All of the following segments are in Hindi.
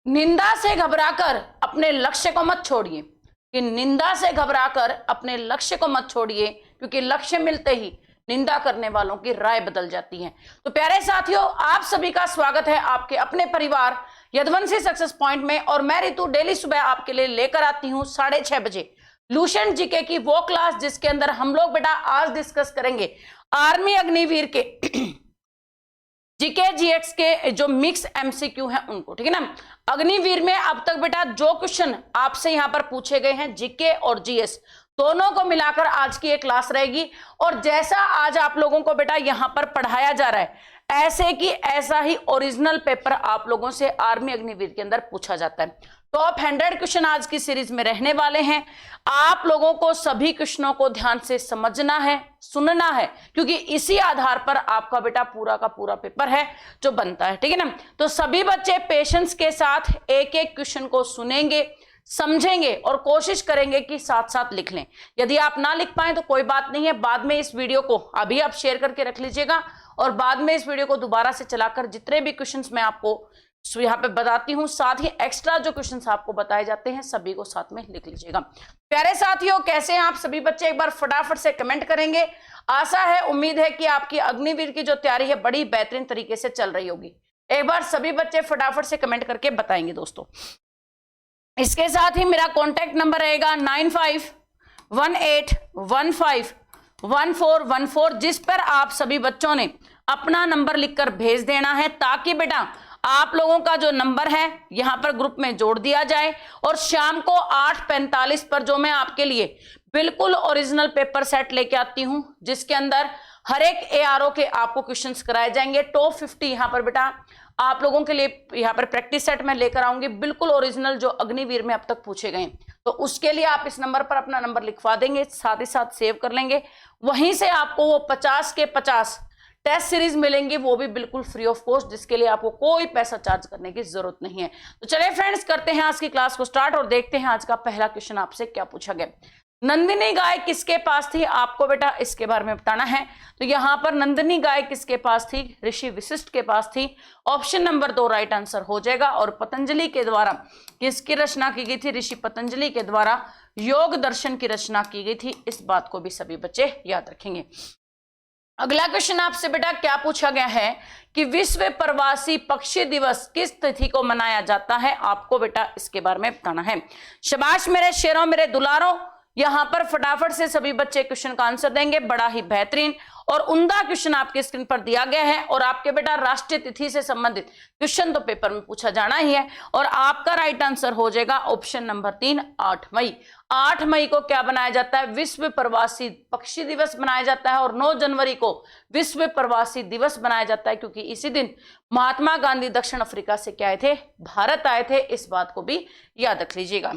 निंदा से घबराकर अपने लक्ष्य को मत छोड़िए, कि निंदा से घबराकर अपने लक्ष्य को मत छोड़िए, क्योंकि लक्ष्य मिलते ही निंदा करने वालों की राय बदल जाती है। तो प्यारे साथियों, आप सभी का स्वागत है आपके अपने परिवार यदुवंशी सक्सेस पॉइंट में। और मैं रितु डेली सुबह आपके लिए लेकर आती हूँ 6:30 बजे लुसेंट जीके की वो क्लास, जिसके अंदर हम लोग बेटा आज डिस्कस करेंगे आर्मी अग्निवीर के जीके जीएक्स के जो मिक्स एमसीक्यू हैं उनको, ठीक है ना। अग्निवीर में अब तक बेटा जो क्वेश्चन आपसे यहां पर पूछे गए हैं जीके और जीएस दोनों को मिलाकर आज की एक क्लास रहेगी। और जैसा आज आप लोगों को बेटा यहां पर पढ़ाया जा रहा है, ऐसे की ऐसा ही ओरिजिनल पेपर आप लोगों से आर्मी अग्निवीर के अंदर पूछा जाता है। टॉप 100 क्वेश्चन आज की सीरीज में रहने वाले हैं। आप लोगों को सभी क्वेश्चनों को ध्यान से समझना है, सुनना है, क्योंकि इसी आधार पर आपका बेटा पूरा का पूरा पेपर है जो बनता है, ठीक है ना। तो सभी बच्चे पेशेंस के साथ एक एक क्वेश्चन को सुनेंगे, समझेंगे और कोशिश करेंगे कि साथ साथ लिख लें। यदि आप ना लिख पाए तो कोई बात नहीं है, बाद में इस वीडियो को अभी आप शेयर करके रख लीजिएगा और बाद में इस वीडियो को दोबारा से चलाकर जितने भी क्वेश्चंस मैं आपको यहाँ पे बताती हूँ, साथ ही एक्स्ट्रा जो क्वेश्चंस आपको बताए जाते हैं सभी को साथ में लिख लीजिएगा। प्यारे साथियों, कैसे हैं आप सभी बच्चे? एक बार फटाफट से कमेंट करेंगे। आशा है, उम्मीद है कि आपकी अग्निवीर की जो तैयारी है बड़ी बेहतरीन तरीके से चल रही होगी। एक बार सभी बच्चे फटाफट से कमेंट करके बताएंगे दोस्तों। इसके साथ ही मेरा कॉन्टैक्ट नंबर रहेगा 9518151414, जिस पर आप सभी बच्चों ने अपना नंबर लिखकर भेज देना है, ताकि बेटा आप लोगों का जो नंबर है यहां पर ग्रुप में जोड़ दिया जाए। और शाम को 8:45 पर जो मैं आपके लिए बिल्कुल ओरिजिनल पेपर सेट लेके आती हूं, जिसके अंदर हर एक एआरओ के आपको क्वेश्चंस कराए जाएंगे। टॉप 50 यहां पर बेटा आप लोगों के लिए यहां पर प्रैक्टिस सेट में लेकर आऊंगी, बिल्कुल ओरिजिनल जो अग्निवीर में अब तक पूछे गए। तो उसके लिए आप इस नंबर पर अपना नंबर लिखवा देंगे, साथ ही साथ सेव कर लेंगे। वहीं से आपको वो 50 के 50 टेस्ट सीरीज मिलेंगी, वो भी बिल्कुल फ्री ऑफ कॉस्ट, जिसके लिए आपको कोई पैसा चार्ज करने की जरूरत नहीं है। तो चलिए फ्रेंड्स, करते हैं आज की क्लास को स्टार्ट और देखते हैं आज का पहला क्वेश्चन आपसे क्या पूछा गया। नंदिनी गाय किसके पास थी? आपको बेटा इसके बारे में बताना है। तो यहां पर नंदिनी गाय किसके पास थी? ऋषि वशिष्ठ के पास थी। ऑप्शन नंबर 2 राइट आंसर हो जाएगा। और पतंजलि के द्वारा किसकी रचना की गई थी? ऋषि पतंजलि के द्वारा योग दर्शन की रचना की गई थी। इस बात को भी सभी बच्चे याद रखेंगे। अगला क्वेश्चन आपसे बेटा क्या पूछा गया है कि विश्व प्रवासी पक्षी दिवस किस तिथि को मनाया जाता है? आपको बेटा इसके बारे में बताना है। शाबाश मेरे शेरों, मेरे दुलारों, यहां पर फटाफट से सभी बच्चे क्वेश्चन का आंसर देंगे। बड़ा ही बेहतरीन और उम्दा क्वेश्चन आपके स्क्रीन पर दिया गया है। और आपके बेटा राष्ट्रीय तिथि से संबंधित क्वेश्चन तो पेपर में पूछा जाना ही है। और आपका राइट आंसर हो जाएगा ऑप्शन नंबर 3 8 मई। 8 मई को क्या बनाया जाता है? विश्व प्रवासी पक्षी दिवस बनाया जाता है। और 9 जनवरी को विश्व प्रवासी दिवस बनाया जाता है, क्योंकि इसी दिन महात्मा गांधी दक्षिण अफ्रीका से क्या आए थे? भारत आए थे। इस बात को भी याद रख लीजिएगा।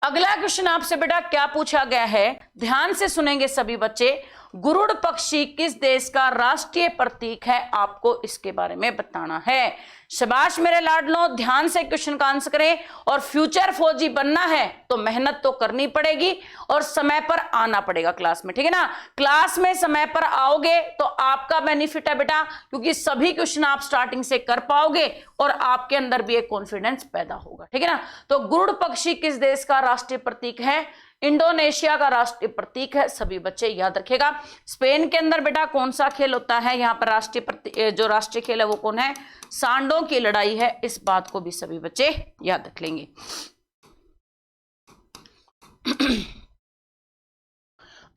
अगला क्वेश्चन आपसे बेटा क्या पूछा गया है, ध्यान से सुनेंगे सभी बच्चे। गुरुड़ पक्षी किस देश का राष्ट्रीय प्रतीक है? आपको इसके बारे में बताना है। शाबाश मेरे लाडलों, ध्यान से क्वेश्चन का आंसर करें। और फ्यूचर फौजी बनना है तो मेहनत तो करनी पड़ेगी और समय पर आना पड़ेगा क्लास में, ठीक है ना। क्लास में समय पर आओगे तो आपका बेनिफिट है बेटा, क्योंकि सभी क्वेश्चन आप स्टार्टिंग से कर पाओगे और आपके अंदर भी एक कॉन्फिडेंस पैदा होगा, ठीक है ना। तो गुरुड़ पक्षी किस देश का राष्ट्रीय प्रतीक है? इंडोनेशिया का राष्ट्रीय प्रतीक है। सभी बच्चे याद रखेगा। स्पेन के अंदर बेटा कौन सा खेल होता है? यहाँ पर जो राष्ट्रीय खेल है वो कौन है? सांडों की लड़ाई है। इस बात को भी सभी बच्चे याद रख लेंगे।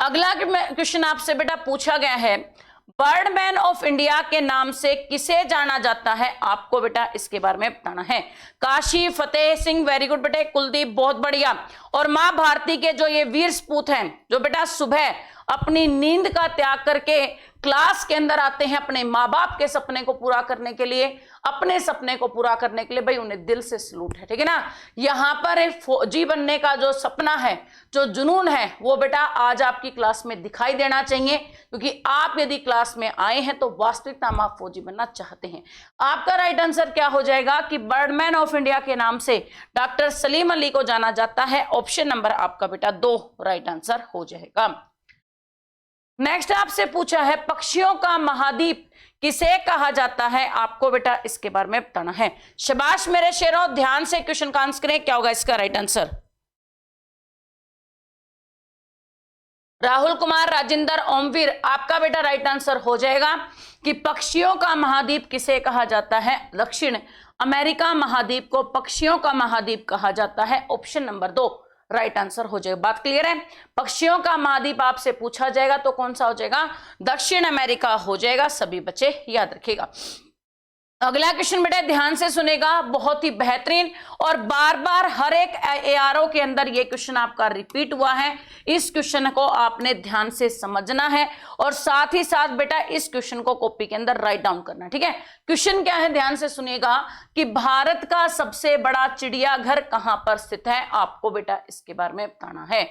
अगला क्वेश्चन आपसे बेटा पूछा गया है, बर्डमैन ऑफ इंडिया के नाम से किसे जाना जाता है? आपको बेटा इसके बारे में बताना है। काशी फतेह सिंह, वेरी गुड बेटे। कुलदीप, बहुत बढ़िया। और मां भारती के जो ये वीर सपूत हैं, जो बेटा सुबह अपनी नींद का त्याग करके क्लास के अंदर आते हैं अपने माँ बाप के सपने को पूरा करने के लिए, अपने सपने को पूरा करने के लिए, भाई उन्हें दिल से सलूट है, ठीक है ना। यहाँ पर फौजी बनने का जो सपना है, जो जुनून है, वो बेटा आज आपकी क्लास में दिखाई देना चाहिए, क्योंकि आप यदि क्लास में आए हैं तो वास्तविकता में आप फौजी बनना चाहते हैं। आपका राइट आंसर क्या हो जाएगा कि बर्डमैन ऑफ इंडिया के नाम से डॉक्टर सलीम अली को जाना जाता है। ऑप्शन नंबर आपका बेटा 2 राइट आंसर हो जाएगा। नेक्स्ट आपसे पूछा है पक्षियों का महाद्वीप किसे कहा जाता है, आपको बेटा इसके बारे में बताना है। शाबाश मेरे शेरों, ध्यान से क्वेश्चन का आंसर करें, क्या होगा इसका राइट आंसर। राहुल कुमार, राजेंद्र, ओमवीर, आपका बेटा राइट आंसर हो जाएगा कि पक्षियों का महाद्वीप किसे कहा जाता है, दक्षिण अमेरिका महाद्वीप को पक्षियों का महाद्वीप कहा जाता है। ऑप्शन नंबर 2 राइट आंसर हो जाएगा। बात क्लियर है? पक्षियों का महाद्वीप आपसे पूछा जाएगा तो कौन सा हो जाएगा, दक्षिण अमेरिका हो जाएगा। सभी बच्चे याद रखिएगा। अगला क्वेश्चन बेटा ध्यान से सुनेगा, बहुत ही बेहतरीन और बार बार हर एक एआरओ के अंदर ये क्वेश्चन आपका रिपीट हुआ है। इस क्वेश्चन को आपने ध्यान से समझना है और साथ ही साथ बेटा इस क्वेश्चन को कॉपी के अंदर राइट डाउन करना है, ठीक है। क्वेश्चन क्या है, ध्यान से सुनिएगा कि भारत का सबसे बड़ा चिड़ियाघर कहां पर स्थित है, आपको बेटा इसके बारे में बताना है।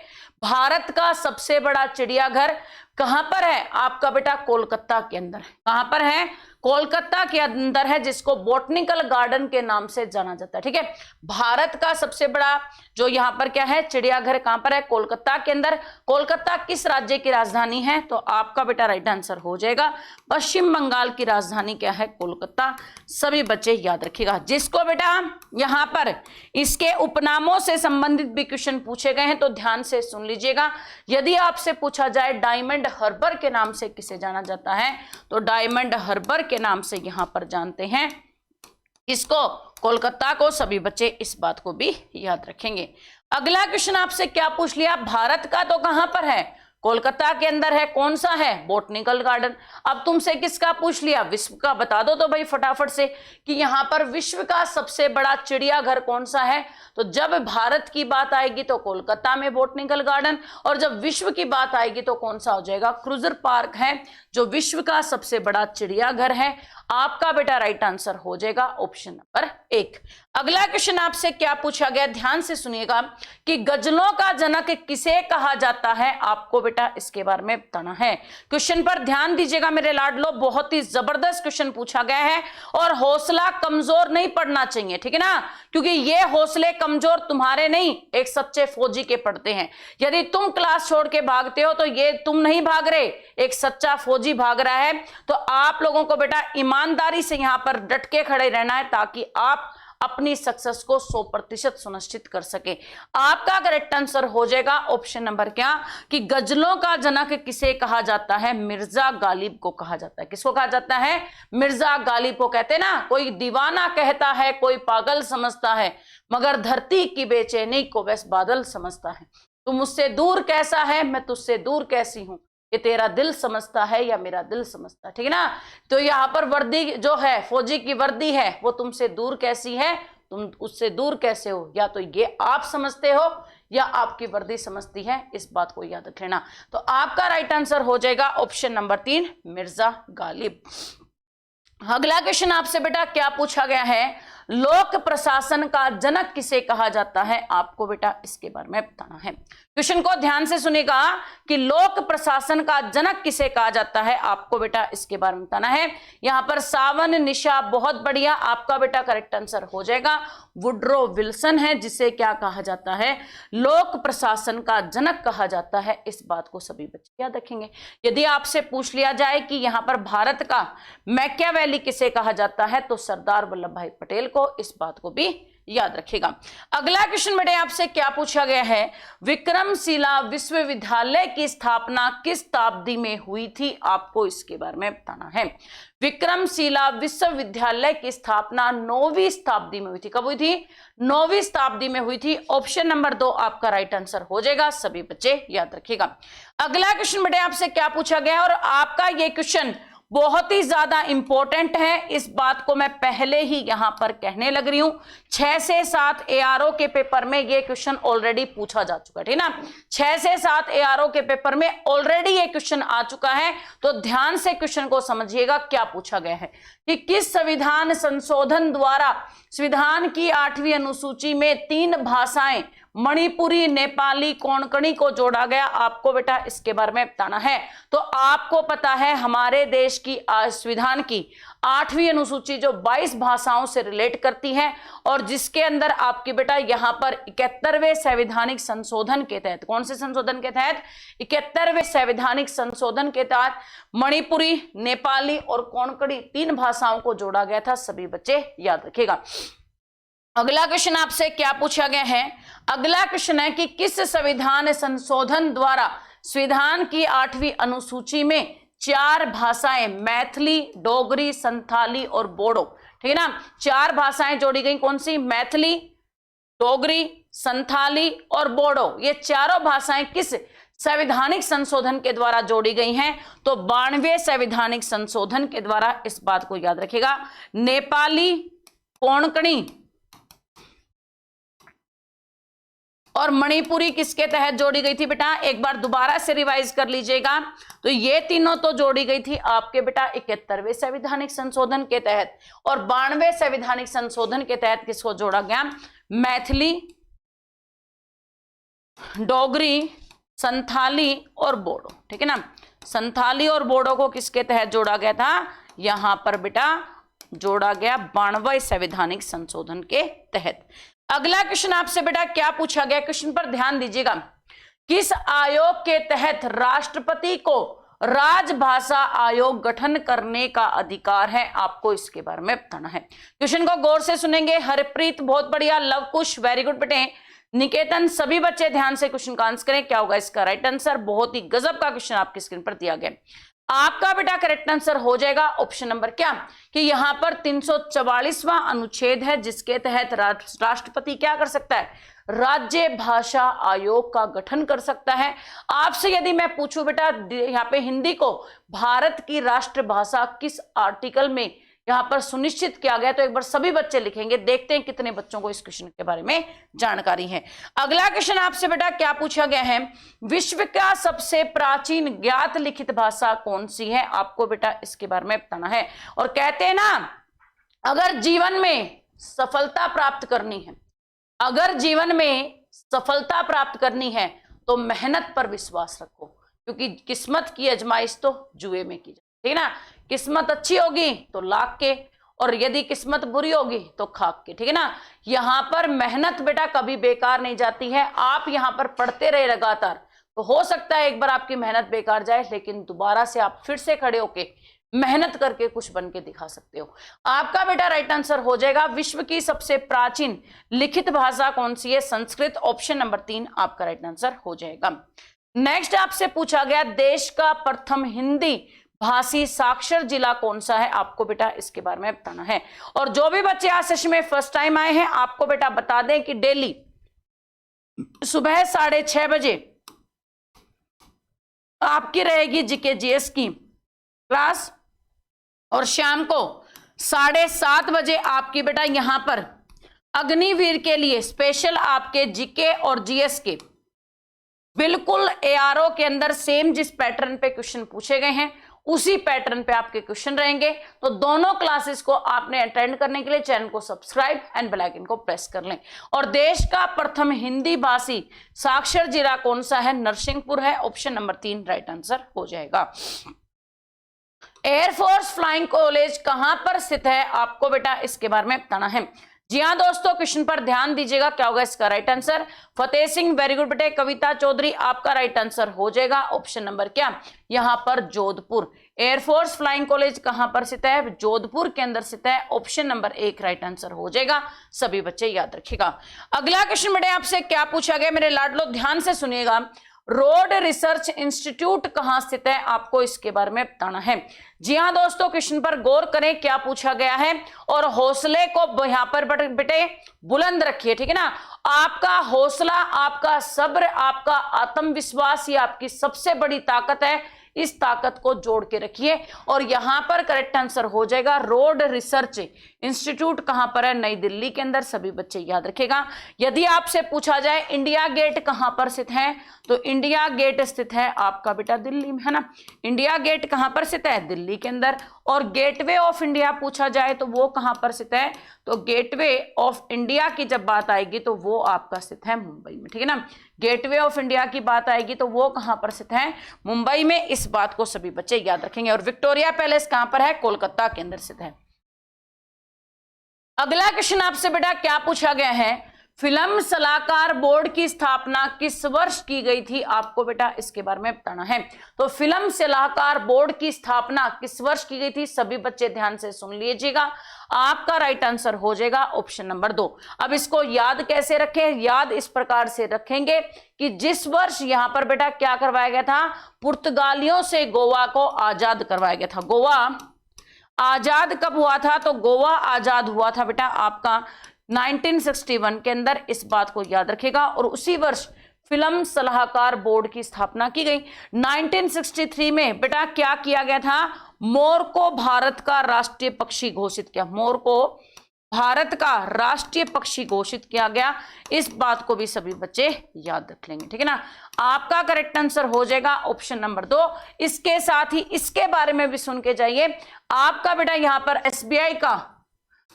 भारत का सबसे बड़ा चिड़ियाघर कहां पर है, आपका बेटा कोलकाता के अंदर है। कहां पर है, कोलकाता के अंदर है, जिसको बॉटनिकल गार्डन के नाम से जाना जाता है, ठीक है। भारत का सबसे बड़ा जो यहां पर क्या है चिड़ियाघर कहां पर है, कोलकाता के अंदर। कोलकाता किस राज्य की राजधानी है, तो आपका बेटा राइट आंसर हो जाएगा पश्चिम बंगाल की राजधानी क्या है, कोलकाता। सभी बच्चे याद रखिएगा। जिसको बेटा यहां पर इसके उपनामों से संबंधित भी क्वेश्चन पूछे गए हैं तो ध्यान से सुन लीजिएगा। यदि आपसे पूछा जाए डायमंड हार्बर के नाम से किसे जाना जाता है, तो डायमंड हार्बर के नाम से यहां पर जानते हैं इसको, कोलकाता को। सभी बच्चे इस बात को भी याद रखेंगे। अगला क्वेश्चन आपसे क्या पूछ लिया, भारत का तो कहां पर है, कोलकाता के अंदर है, कौन सा है, बॉटनिकल गार्डन। अब तुमसे किसका पूछ लिया, विश्व का। बता दो तो भाई फटाफट से कि यहां पर विश्व का सबसे बड़ा चिड़ियाघर कौन सा है, तो जब भारत की बात आएगी तो कोलकाता में बॉटनिकल गार्डन, और जब विश्व की बात आएगी तो कौन सा हो जाएगा, क्रूजर पार्क है, जो विश्व का सबसे बड़ा चिड़ियाघर है। आपका बेटा राइट आंसर हो जाएगा ऑप्शन नंबर 1। अगला क्वेश्चन आपसे क्या पूछा गया, ध्यान से सुनिएगा कि गजलों का जनक किसे कहा जाता है, आपको बेटा इसके बारे में बताना है। क्वेश्चन पर ध्यान दीजिएगा मेरे लाडलो, बहुत ही जबरदस्त क्वेश्चन पूछा गया है और हौसला कमजोर नहीं पड़ना चाहिए, ठीक है ना, क्योंकि ये हौसले कमजोर तुम्हारे नहीं, एक सच्चे फौजी के पड़ते हैं। यदि तुम क्लास छोड़ के भागते हो तो ये तुम नहीं भाग रहे, एक सच्चा फौजी भाग रहा है। तो आप लोगों को बेटा ईमानदारी से यहां पर डट के खड़े रहना है ताकि आप अपनी सक्सेस को 100% सुनिश्चित कर सके। आपका करेक्ट आंसर हो जाएगा ऑप्शन नंबर क्या, कि गजलों का जनक किसे कहा जाता है, मिर्जा गालिब को कहा जाता है। किसको कहा जाता है, मिर्जा गालिब को। कहते ना, कोई दीवाना कहता है, कोई पागल समझता है, मगर धरती की बेचैनी को वैसे बादल समझता है। तू मुझसे दूर कैसा है, मैं तुझसे दूर कैसी हूं, ये तेरा दिल समझता है या मेरा दिल समझता है, ठीक है ना। तो यहाँ पर वर्दी जो है, फौजी की वर्दी है, वो तुमसे दूर कैसी है, तुम उससे दूर कैसे हो, या तो ये आप समझते हो या आपकी वर्दी समझती है, इस बात को याद रख लेना। तो आपका राइट आंसर हो जाएगा ऑप्शन नंबर 3 मिर्जा गालिब। अगला क्वेश्चन आपसे बेटा क्या पूछा गया है, लोक प्रशासन का जनक किसे कहा जाता है, आपको बेटा इसके बारे में बताना है। क्वेश्चन को ध्यान से सुनेगा कि लोक प्रशासन का जनक किसे कहा जाता है, आपको बेटा इसके बारे में बताना है। यहां पर सावन, निशा, बहुत बढ़िया, आपका बेटा करेक्ट आंसर हो जाएगा वुड्रो विल्सन है, जिसे क्या कहा जाता है, लोक प्रशासन का जनक कहा जाता है। इस बात को सभी बच्चे याद रखेंगे। यदि आपसे पूछ लिया जाए कि यहां पर भारत का मैकियावेली किसे कहा जाता है, तो सरदार वल्लभ भाई पटेल को, इस बात को भी याद रखिएगा। अगला क्वेश्चन बेटे आपसे क्या पूछा गया है, विक्रमशिला विश्वविद्यालय की स्थापना किस शताब्दी में हुई थी, आपको इसके बारे में बताना है। विक्रमशिला विश्वविद्यालय की स्थापना 9वीं शताब्दी में हुई थी। कब हुई थी, 9वीं शताब्दी में हुई थी। ऑप्शन नंबर 2 आपका राइट आंसर हो जाएगा। सभी बच्चे याद रखिएगा। अगला क्वेश्चन बेटे आपसे क्या पूछा गया है, और आपका ये क्वेश्चन बहुत ही ज्यादा इंपॉर्टेंट है, इस बात को मैं पहले ही यहां पर कहने लग रही हूं। 6 से 7 एआरओ के पेपर में ये क्वेश्चन ऑलरेडी पूछा जा चुका है, ठीक ना। 6 से 7 एआरओ के पेपर में ऑलरेडी ये क्वेश्चन आ चुका है। तो ध्यान से क्वेश्चन को समझिएगा, क्या पूछा गया है कि किस संविधान संशोधन द्वारा संविधान की 8वीं अनुसूची में 3 भाषाएं मणिपुरी, नेपाली, कोंकणी को जोड़ा गया, आपको बेटा इसके बारे में बताना है। तो आपको पता है हमारे देश की संविधान की 8वीं अनुसूची जो 22 भाषाओं से रिलेट करती है और जिसके अंदर आपकी बेटा यहां पर 71वें संवैधानिक संशोधन के तहत, कौन से संशोधन के तहत, 71वें संवैधानिक संशोधन के तहत मणिपुरी, नेपाली और कोंकणी 3 भाषाओं को जोड़ा गया था। सभी बच्चे याद रखिएगा। अगला क्वेश्चन आपसे क्या पूछा गया है, अगला क्वेश्चन है कि किस संविधान संशोधन द्वारा संविधान की 8वीं अनुसूची में 4 भाषाएं मैथिली, डोगरी, संथाली और बोडो, ठीक है ना, 4 भाषाएं जोड़ी गई। कौन सी? मैथिली, डोगरी, संथाली और बोडो। ये चारों भाषाएं किस संवैधानिक संशोधन के द्वारा जोड़ी गई हैं? तो 92वें संवैधानिक संशोधन के द्वारा। इस बात को याद रखिएगा। नेपाली, कोंकणी और मणिपुरी किसके तहत जोड़ी गई थी बेटा? एक बार दोबारा से रिवाइज कर लीजिएगा। तो ये तीनों तो जोड़ी गई थी आपके बेटा 71वें संवैधानिक संशोधन के तहत, और 92वें संवैधानिक संशोधन के तहत किसको जोड़ा गया? मैथिली, डोगरी, संथाली और बोडो, ठीक है ना। संथाली और बोडो को किसके तहत जोड़ा गया था? यहां पर बेटा जोड़ा गया 92वें संवैधानिक संशोधन के तहत। अगला क्वेश्चन आपसे बेटा क्या पूछा गया, क्वेश्चन पर ध्यान दीजिएगा। किस आयोग के तहत राष्ट्रपति को राजभाषा आयोग गठन करने का अधिकार है? आपको इसके बारे में बताना है। क्वेश्चन को गौर से सुनेंगे। हरप्रीत बहुत बढ़िया, लवकुश वेरी गुड बेटे, निकेतन सभी बच्चे ध्यान से क्वेश्चन का आंसर करें। क्या होगा इसका राइट आंसर? बहुत ही गजब का क्वेश्चन आपकी स्क्रीन पर दिया गया। आपका बेटा करेक्ट आंसर हो जाएगा ऑप्शन नंबर क्या, कि यहां पर 344वां अनुच्छेद है जिसके तहत राष्ट्रपति क्या कर सकता है? राज्य भाषा आयोग का गठन कर सकता है। आपसे यदि मैं पूछूं बेटा यहाँ पे हिंदी को भारत की राष्ट्रभाषा किस आर्टिकल में यहां पर सुनिश्चित किया गया, तो एक बार सभी बच्चे लिखेंगे। देखते हैं कितने बच्चों को इस क्वेश्चन के बारे में जानकारी है। अगला क्वेश्चन आपसे बेटा क्या पूछा गया है, विश्व का सबसे प्राचीन ज्ञात लिखित भाषा कौन सी है? आपको बेटा इसके बारे में बताना है। और कहते हैं ना, अगर जीवन में सफलता प्राप्त करनी है, अगर जीवन में सफलता प्राप्त करनी है तो मेहनत पर विश्वास रखो, क्योंकि किस्मत की आजमाइश तो जुए में की जाए, ठीक है ना। किस्मत अच्छी होगी तो लाख के, और यदि किस्मत बुरी होगी तो खाक के, ठीक है ना। यहां पर मेहनत बेटा कभी बेकार नहीं जाती है। आप यहां पर पढ़ते रहे लगातार, तो हो सकता है एक बार आपकी मेहनत बेकार जाए, लेकिन दोबारा से आप फिर से खड़े होके मेहनत करके कुछ बन के दिखा सकते हो। आपका बेटा राइट आंसर हो जाएगा विश्व की सबसे प्राचीन लिखित भाषा कौन सी है? संस्कृत। ऑप्शन नंबर 3 आपका राइट आंसर हो जाएगा। नेक्स्ट आपसे पूछा गया देश का प्रथम हिंदी भाषी साक्षर जिला कौन सा है? आपको बेटा इसके बारे में बताना है। और जो भी बच्चे आज सेशन में फर्स्ट टाइम आए हैं, आपको बेटा बता दें कि डेली सुबह 6:30 बजे आपकी रहेगी जीके जीएस की क्लास, और शाम को 7:30 बजे आपकी बेटा यहां पर अग्निवीर के लिए स्पेशल आपके जीके और जीएस के बिल्कुल एआरओ के अंदर सेम जिस पैटर्न पे क्वेश्चन पूछे गए हैं उसी पैटर्न पे आपके क्वेश्चन रहेंगे। तो दोनों क्लासेस को आपने अटेंड करने के लिए चैनल को सब्सक्राइब एंड बेल आइकन को प्रेस कर लें। और देश का प्रथम हिंदी भाषी साक्षर जिला कौन सा है? नरसिंहपुर है। ऑप्शन नंबर 3 राइट आंसर हो जाएगा। एयरफोर्स फ्लाइंग कॉलेज कहां पर स्थित है? आपको बेटा इसके बारे में बताना है। जी हाँ दोस्तों, क्वेश्चन पर ध्यान दीजिएगा। क्या होगा इसका right answer? Fateh Singh very good बेटे। कविता चौधरी आपका राइट आंसर हो जाएगा। ऑप्शन नंबर क्या? यहां पर जोधपुर। एयरफोर्स फ्लाइंग कॉलेज कहां पर स्थित है? जोधपुर के अंदर स्थित है। ऑप्शन नंबर 1 राइट आंसर हो जाएगा। सभी बच्चे याद रखिएगा। अगला क्वेश्चन बेटे आपसे क्या पूछा गया, मेरे लाडलो ध्यान से सुनिएगा। रोड रिसर्च इंस्टीट्यूट कहां स्थित है? आपको इसके बारे में बताना है। जी हाँ दोस्तों, क्वेश्चन पर गौर करें क्या पूछा गया है, और हौसले को यहां पर बेटे बुलंद रखिए, ठीक है ना। आपका हौसला, आपका सब्र, आपका आत्मविश्वास ये आपकी सबसे बड़ी ताकत है। इस ताकत को जोड़ के रखिए। और यहां पर करेक्ट आंसर हो जाएगा रोड रिसर्च इंस्टीट्यूट कहां पर है? नई दिल्ली के अंदर। सभी बच्चे याद रखेगा। यदि आपसे पूछा जाए इंडिया गेट कहां पर स्थित है, तो इंडिया गेट स्थित है आपका बेटा दिल्ली में, है ना। इंडिया गेट कहां पर स्थित है? दिल्ली के अंदर। और गेटवे ऑफ इंडिया पूछा जाए तो वो कहां पर स्थित है? तो गेटवे ऑफ इंडिया की जब बात आएगी तो वो आपका स्थित है मुंबई में, ठीक है ना। गेटवे ऑफ इंडिया की बात आएगी तो वो कहां पर स्थित है? मुंबई में। इस बात को सभी बच्चे याद रखेंगे। और विक्टोरिया पैलेस कहां पर है? कोलकाता के अंदर स्थित है। अगला क्वेश्चन आपसे बेटा क्या पूछा गया है, फिल्म सलाहकार बोर्ड की स्थापना किस वर्ष की गई थी? आपको बेटा इसके बारे में बताना है। तो फिल्म सलाहकार बोर्ड की स्थापना किस वर्ष की गई थी? सभी बच्चे ध्यान से सुन लीजिएगा, आपका राइट आंसर हो जाएगा ऑप्शन नंबर 2। अब इसको याद कैसे रखें? याद इस प्रकार से रखेंगे कि जिस वर्ष यहां पर बेटा क्या करवाया गया था, पुर्तगालियों से गोवा को आजाद करवाया गया था। गोवा आजाद कब हुआ था? तो गोवा आजाद हुआ था बेटा आपका 1961 के अंदर, इस बात को याद रखेगा। और उसी वर्ष फिल्म सलाहकार बोर्ड की स्थापना की गई। 1963 में बेटा क्या किया गया था? मोर को भारत का राष्ट्रीय पक्षी घोषित किया। मोर को भारत का राष्ट्रीय पक्षी घोषित किया गया, इस बात को भी सभी बच्चे याद रख लेंगे, ठीक है ना। आपका करेक्ट आंसर हो जाएगा ऑप्शन नंबर 2। इसके साथ ही इसके बारे में भी सुन के जाइए, आपका बेटा यहां पर एसबीआई का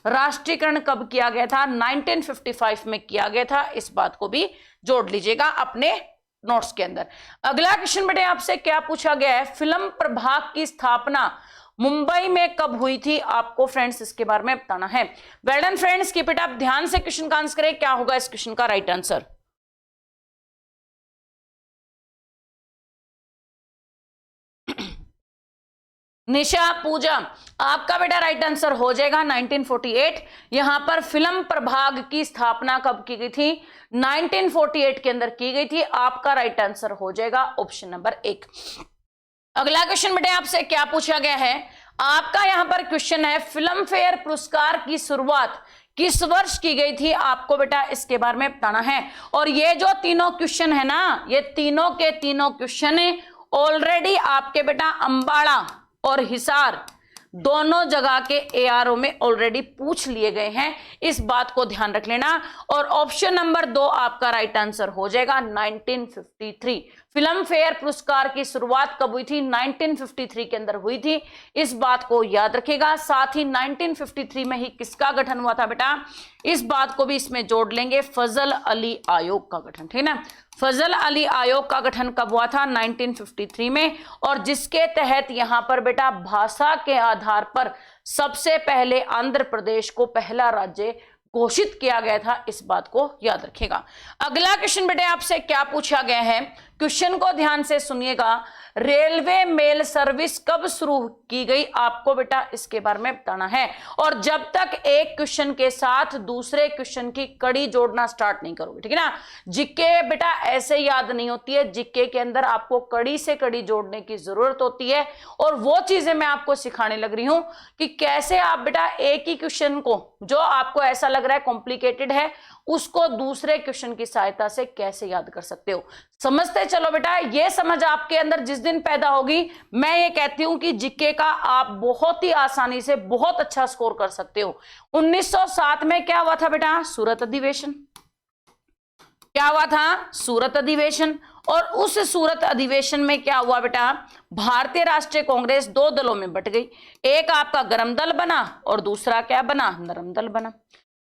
राष्ट्रीयकरण कब किया गया था? 1955 में किया गया था, इस बात को भी जोड़ लीजिएगा अपने नोट्स के अंदर। अगला क्वेश्चन बेटे आपसे क्या पूछा गया है, फिल्म प्रभाग की स्थापना मुंबई में कब हुई थी? आपको फ्रेंड्स इसके बारे में बताना है। Well done friends, keep it up, ध्यान से क्वेश्चन का आंसर करें, क्या होगा इस क्वेश्चन का राइट आंसर? निशा पूजा, आपका बेटा राइट आंसर हो जाएगा 1948। यहां पर फिल्म प्रभाग की स्थापना कब की गई थी? 1948 के अंदर की गई थी। आपका राइट आंसर हो जाएगा ऑप्शन नंबर 1। अगला क्वेश्चन बेटे आपसे क्या पूछा गया है, आपका यहां पर क्वेश्चन है फिल्म फेयर पुरस्कार की शुरुआत किस वर्ष की गई थी? आपको बेटा इसके बारे में बताना है। और ये जो तीनों क्वेश्चन है ना, ये तीनों के तीनों क्वेश्चन ऑलरेडी आपके बेटा अंबाला और हिसार दोनों जगह के एआरओ में ऑलरेडी पूछ लिए गए हैं, इस बात को ध्यान रख लेना। और ऑप्शन नंबर 2 आपका राइट आंसर हो जाएगा 1953। फिल्म फेयर पुरस्कार की शुरुआत कब हुई थी? 1953 के अंदर हुई थी, इस बात को याद रखेगा। साथ ही 1953 में ही किसका गठन हुआ था बेटा? इस बात को भी इसमें जोड़ लेंगे, फजल अली आयोग का गठन, ठीक है ना। फजल अली आयोग का गठन कब हुआ था? 1953 में, और जिसके तहत यहां पर बेटा भाषा के आधार पर सबसे पहले आंध्र प्रदेश को पहला राज्य घोषित किया गया था, इस बात को याद रखेगा। अगला क्वेश्चन बेटे आपसे क्या पूछा गया है, क्वेश्चन को ध्यान से सुनिएगा, रेलवे मेल सर्विस कब शुरू की गई? आपको बेटा इसके बारे में बताना है। और जब तक एक क्वेश्चन के साथ दूसरे क्वेश्चन की कड़ी जोड़ना स्टार्ट नहीं करोगे, ठीक है ना। जीके बेटा ऐसे याद नहीं होती है, जीके के अंदर आपको कड़ी से कड़ी जोड़ने की जरूरत होती है। और वो चीजें मैं आपको सिखाने लग रही हूं कि कैसे आप बेटा एक ही क्वेश्चन को, जो आपको ऐसा लग रहा है कॉम्प्लिकेटेड है, उसको दूसरे क्वेश्चन की सहायता से कैसे याद कर सकते हो। समझते चलो बेटा, ये समझ आपके अंदर जिस दिन पैदा होगी, मैं ये कहती हूं कि जीके का आप बहुत ही आसानी से बहुत अच्छा स्कोर कर सकते हो। 1907 में क्या हुआ था बेटा? सूरत अधिवेशन। क्या हुआ था? सूरत अधिवेशन। और उस सूरत अधिवेशन में क्या हुआ बेटा? भारतीय राष्ट्रीय कांग्रेस दो दलों में बट गई, एक आपका गरम दल बना और दूसरा क्या बना? नरम दल बना।